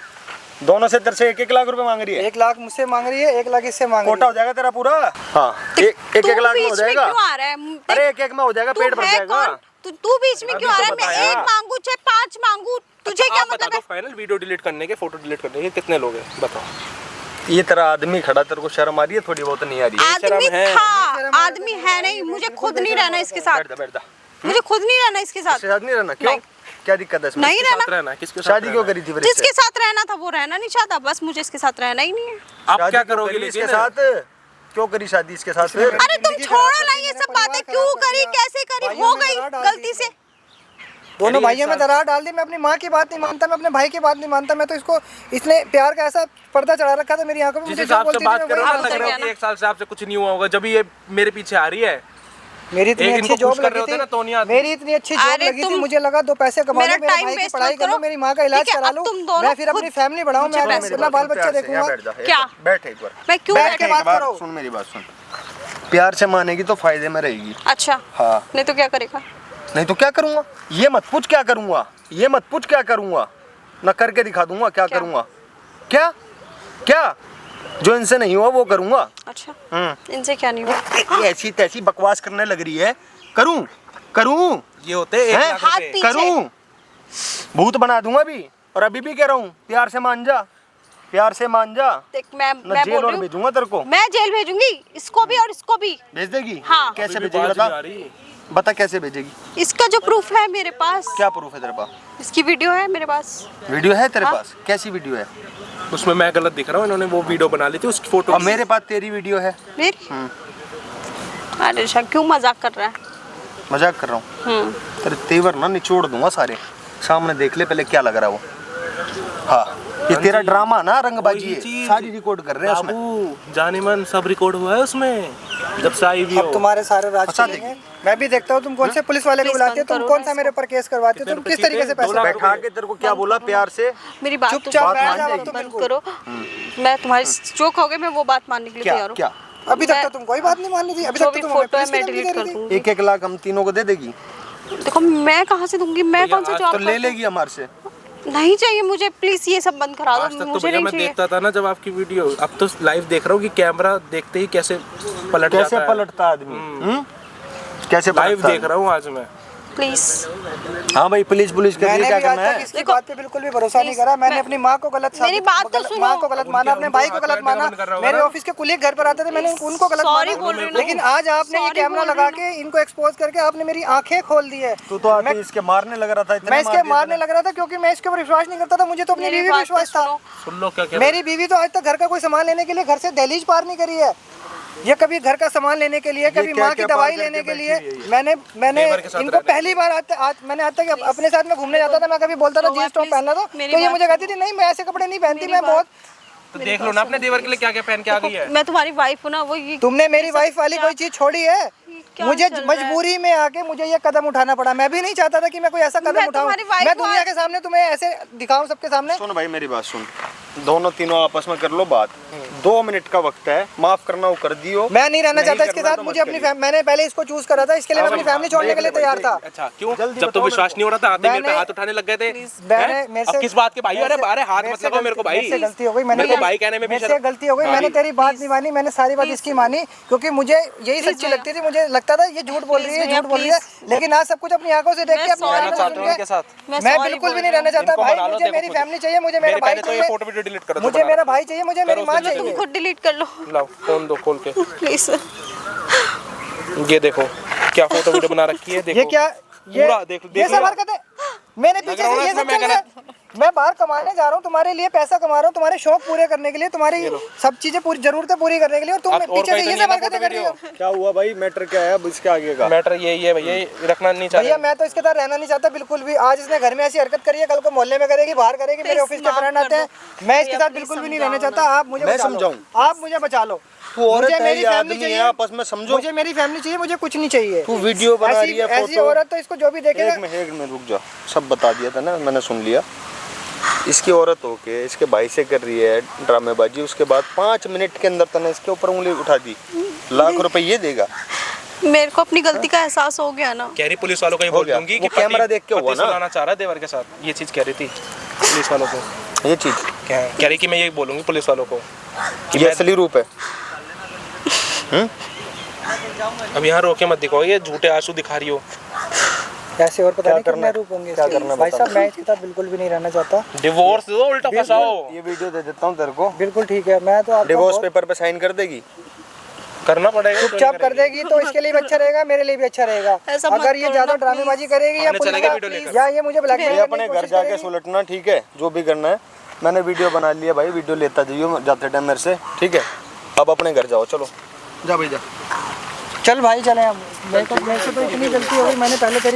दोनों से तेरे से 1-1 लाख रुपए मांग रही है। 1 लाख मुझसे मांग रही है, 1 लाख इससे मांग रही कोटा है। हो जाएगा तेरा पूरा? हाँ। एक तू लाख में बीच हो जाएगा। क्यों आ रहा है? अरे 1-1 में हो जाएगा, तू पेट भर है जाएगा। कौन? तू बीच में क्यों आ रहा है? मैं बताया। 1 मांगू चाहे 5 मांगू, तुझे क्या आप बता मतलब दो है? फाइनल वीडियो डिलीट करने के, फोटो डिलीट करने के कितने लोग हैं बताओ। ये तेरा आदमी खड़ा, तेरे को शर्म आ रही है? थोड़ी बहुत नहीं आ रही है? आदमी शर्म है। था, आदमी है नहीं। मुझे खुद नहीं रहना इसके साथ, बैठ जा। मुझे खुद नहीं रहना इसके साथ। इसके साथ नहीं रहना? क्यों? नहीं। क्या दिक्कत है इसमें? नहीं किसके साथ रहना। रहना है? किसके साथ शादी क्यों रहना है? करी थी फिर जिसके इससे? साथ रहना था वो रहना नहीं चाहता, बस मुझे इसके साथ रहना ही नहीं है। आप शादी क्या क्यों करोगे करी इसके लेकिन? साथ? क्यों करी शादी इसके साथ फिर? अरे तुम छोड़ो ना ये सब बातें, क्यों करी, कैसे करी, हो गई गलती से। दोनों भाइयों में दरार डाल दी। मैं अपनी माँ की बात नहीं मानता, मैं अपने भाई की बात नहीं मानता। मैं तो इसको, इसने प्यार का ऐसा पर्दा चढ़ा रखा था मेरी आंखों में। जिस मुझे जो हिसाब से बोलती बात थी कर मैं रहे हो वही ना, लग रहा है कि 1 साल से आपसे कुछ नहीं हुआ होगा, जब ये मेरे पीछे आ रही है। मेरी इतनी एक अच्छी इनको जॉब खुश कर रहे लगी होते ना, तो नहीं थी, आती। मेरी इतनी अच्छी जॉब अरे लगी थी, तुम- मुझे लगा 2 पैसे कमा मेरा लूं, मेरे टाइम भाई की वेस्ट पढ़ाई मत कर लूं, करो। मेरी माँ का इलाज ठीक है, करा अब लूं, तुम दोनों मैं फिर खुद अपनी फैमिली बढ़ाऊं, मैं पैसे अपना बाल बच्चा देखूंगा। बैठ जा। क्या? बैठ एक बार। मैं क्यों बैठ बैठ के बात करो। सुन मेरी बात सुन। प्यार से मानेगी तो फायदे में रहेगी। अच्छा, हाँ। नहीं तो क्या करेगा? नहीं तो क्या करूंगा? ये मत पूछ क्या करूंगा, ये मत पूछ क्या करूंगा, ना करके दिखा दूंगा क्या करूंगा। क्या क्या जो इनसे नहीं हुआ वो करूंगा। अच्छा, इनसे क्या नहीं हुआ? ऐसी तैसी बकवास करने लग रही है। करूं करूं ये होते 1 हैं? लाख हाथ रुपए। पीछे। करूं, भूत बना दूंगा अभी। और अभी भी कह रहा हूँ, प्यार से मान जा, प्यार से मान जा, देख मैं ना जेल बोल और रही हूँ, भेजूंगा तेरे को। मैं जेल भेजूंगी, इसको भी और इसको भी। भेज देगी? हाँ। कैसे अभी भी भेजेगी बात बता? नहीं आ रही। बता कैसे भेजेगी? इसका जो प्रूफ है मेरे पास, क्या प्रूफ है तेरे पास? इसकी वीडियो है मेरे पास। वीडियो है तेरे हाँ। पास? कैसी वीडियो है? उसमें मैं गलत दिख रहा हूँ, इन्होंने वो वीडियो बना ली थी उसकी फोटो। और मेरे पास तेरी वीडियो है। मेरी? अरे शाह क्यों मजाक कर रहा है? मजाक कर रहा हूँ? तेरे तेवर ना निचोड़ दूंगा सारे, सामने देख ले पहले क्या लग रहा है वो। हाँ ये तेरा ड्रामा ना, रंगबाजी है, सारी रिकॉर्ड कर रहे हैं उसमें। बाबू जाने मन सब रिकॉर्ड हुआ है उसमें, जब से आई भी अब तुम्हारे सारे राज फंसा खुलेंगे। मैं भी देखता हूँ तुम कौन से पुलिस वाले को Please बुलाते हो, बंद तुम करो कौन ना सा मेरे ऊपर केस करवाते हो, तुम किस तरीके से पैसे बैठा के तेरे को क्या बोला प्यार से? मेरी बात चुपचाप बैठ जाओ, बंद तुम बंद बिल्कुल। करो। मैं तुम्हारी जो कहोगे मैं वो बात मानने के लिए क्या तैयार हूँ। क्या? अभी तक तो तुम कोई बात नहीं मान रही थी, अभी जो तक भी तो फोटो है पुलिस मैं की डिलीट धमकी कर दे रही थी। दूंगी। 1-1 लाख हम तीनों को दे देगी देखो मैं कहाँ से दूंगी, मैं कौन सा तो जॉब ले लेगी हमारे से। नहीं चाहिए मुझे, प्लीज ये सब बंद करा आज दो, तक तो मुझे भैया नहीं मैं चाहिए। देखता था ना जब आपकी वीडियो, अब तो लाइव देख रहा हूँ कि कैमरा देखते ही कैसे पलट कैसे जाता है। पलटता आदमी? कैसे लाइव पलटता देख रहा हूँ आज मैं। प्लीज हाँ भाई पुलिस कर मैंने क्या भी आज करना तक है? इसकी बात पे बिल्कुल भी भरोसा नहीं करा। मैंने अपनी माँ को गलत मेरी बात तो सुनो। माँ को गलत माना, अपने भाई को गलत माना। मेरे ऑफिस के कुलीग घर पर आते थे, मैंने उनको गलत Sorry माना। बोल रही हूँ ना। लेकिन आज आपने ये Sorry कैमरा बोल रही लगा हूँ के इनको एक्सपोज करके आपने मेरी आंखें खोल दी है। तू तो आके इसके मारने लग रहा था, इतने मैं इसके मार दिए मारने तूने। लग रहा था क्योंकि मैं इसके ऊपर विश्वास नहीं करता था। मुझे तो अपनी मेरी बीवी पे बात तो विश्वास था। सुनो। सुन लो क्या क्या मेरी बीवी तो आज तक घर का कोई सामान लेने के लिए घर से दहलीज पार नहीं करी है। ये कभी घर का सामान लेने के लिए, कभी क्या- माँ की क्या दवाई पार करके लेने के बैठी लिए हुई है ये? मैंने लेबर के साथ इनको रहने पहली बार मैंने आज तक अपने साथ में घूमने जाता था, मैं कभी बोलता था जीन्स टॉप पहनना तो मेरी ये बात मुझे कहती थी नहीं मैं ऐसे कपड़े नहीं पहनती, मैं बहुत। तो देख लो ना अपने देवर के लिए क्या क्या पहन के आ गई है। मैं तुम्हारी वाइफ हूँ ना, वो ये तुमने मेरी वाइफ वाली कोई चीज छोड़ी है? क्या मुझे चल रहा है? मजबूरी में आके मुझे ये कदम उठाना पड़ा। मैं भी नहीं चाहता था कि मैं कोई ऐसा कदम मैं उठाऊं। तुम्हारी wife मैं हूँ दुनिया आज। के सामने तुम्हें ऐसे दिखाऊं सबके सामने। सुन भाई मेरी बात सुन, दोनों तीनों आपस में कर लो बात। 2 मिनट का वक्त है, माफ करना वो कर दियो। मैं नहीं रहना नहीं चाहता इसके करना साथ। तो मुझे मत अपनी करिए। मैंने पहले इसको चूज करा था, इसके लिए मैं अपनी फैमिली छोड़ने के लिए तैयार था। अच्छा क्यों? जल्दी जब तो बताओ विश्वास नहीं हो रहा था आते मेरे पे मैंने- हाथ उठाने लग गए थे। मैंने हैं? मेरे अब से किस बात के भाई? मेरे अरे से- बारे हाथ मेरे मत से लगाओ मेरे को भाई। मेरे से गलती हो गई। मेरे को भाई कहने में भी मेरे से गलती हो गई। मैंने तेरी बात नहीं मानी, मैंने सारी बात इसकी मानी क्योंकि मुझे यही सच्ची लगती थी। मुझे लगता था ये झूठ बोल रही है, भैया, झूठ बोल रही है, लेकिन आज सब कुछ अपनी आंखों से देख के अपनी sorry कानों से बोल सुन रही हूँ के- के साथ। मैं मैं sorry बिल्कुल भी बोल नहीं रही रहना चाहता इनको भाई। बना लो, मुझे देखो मेरी खुद। फैमिली चाहिए, मुझे मेरा मेरे भाई पहले तो ये चाहिए, फोटो वीडियो डिलीट करो। मुझे मेरा भाई चाहिए, मुझे मेरी माँ हूँ। तुम चाहिए। खुद डिलीट कर लो लाओ फोन दो खोल के। प्लीज। ये देखो क्या फोटो वीडियो बना रखी है। देखो ये क्या? पूरा देख ये देख सब हरकतें मेरे पीछे रहा हूँ से ये ना सब इसमें चल रहा है। मैं बाहर कमाने जा रहा हूँ, तुम्हारे लिए पैसा कमा रहा हूँ, तुम्हारे शौक पूरे करने के लिए, तुम्हारी सब चीजें पूरी जरूरतें पूरी करने के लिए, और तुम और पीछे कोई से तो ये नहीं सब है ना हरकतें फोटो कर रही हो। वीडियो? क्या हुआ भाई? मैटर क्या है अब इसके आगे का? मैटर यही है भैया, ये रखना नहीं चाह भैया रहे। मैं तो इसके साथ रहना नहीं चाहता बिल्कुल भी। आज इसने घर में ऐसी हरकत करी है, कल को मोहल्ले में करेगी, बाहर करेगी, मेरे Please, ऑफिस के माफ फ्रेंड कर आते हैं। दो। मैं इसके भैया, साथ please बिल्कुल भी नहीं समझाओ रहना चाहता। आप मुझे मैं बचा लो। समझाऊं? आप मुझे बचा लो। तू औरत मुझे है, मेरी ये फैमिली आदमी है, चाहिए, आपस में समझो। मुझे मेरी फैमिली चाहिए, मुझे कुछ नहीं चाहिए। तू वीडियो बना रही है, ऐसी फोटो। औरत तो इसको जो भी देखेगा। एक मिनट रुक जा, सब बता दिया था ना, मैंने सुन लिया। इसकी औरत होके इसके भाई से कर रही है ड्रामेबाजी, उसके बाद 5 मिनट के अंदर तने इसके ऊपर उंगली उठा दी। लाख रुपए ये देगा। मेरे को अपनी गलती का एहसास हो गया ना। कह रही पुलिस वालों को ये हो बोल गया। दूंगी वो कि कैमरा देख के हुआ ना। सुनाना चाह रहा है देवर के साथ, ये चीज कह रही थी पुलिस वालों को। ये चीज कह रही कि मैं ये बोलूंगी पुलिस वालों को कि ये मैं असली रूप है। अब यहाँ रोके मत दिखाओ, ये झूठे आंसू दिखा रही हो। ऐसे और पता क्या नहीं करना कितने है? रूप होंगे क्या इसके। करना है भाई बता। साहब मैं इसके साथ बिल्कुल भी नहीं रहना चाहता। डिवोर्स दो, उल्टा फंसाओ। ये वीडियो दे देता हूँ तेरे को। बिल्कुल ठीक है। मैं तो आपका डिवोर्स बहुत- पेपर पे साइन कर देगी। करना पड़ेगा। चुपचाप कर देगी तो इसके लिए भी अच्छा रहेगा, मेरे लिए भी अच्छा रहेगा। ऐसा मत अगर ये करो ज्यादा ना, ड्रामेबाजी करेगी या हमने पुलिस चलेगा का- वीडियो लेकर। या ये मुझे ब्लैकमेल ये करने अपने की घर कोशिश जाके करेगी। सुलटना, ठीक है? जो भी करना है। मैंने वीडियो बना लिया भाई, वीडियो लेता जाइए जाते टाइम मेरे से, ठीक है? अब अपने घर जाओ, चलो जा भाई जा। चल भाई चले हम। मेरे से तो इतनी गलती हो गई, मैंने पहले तेरी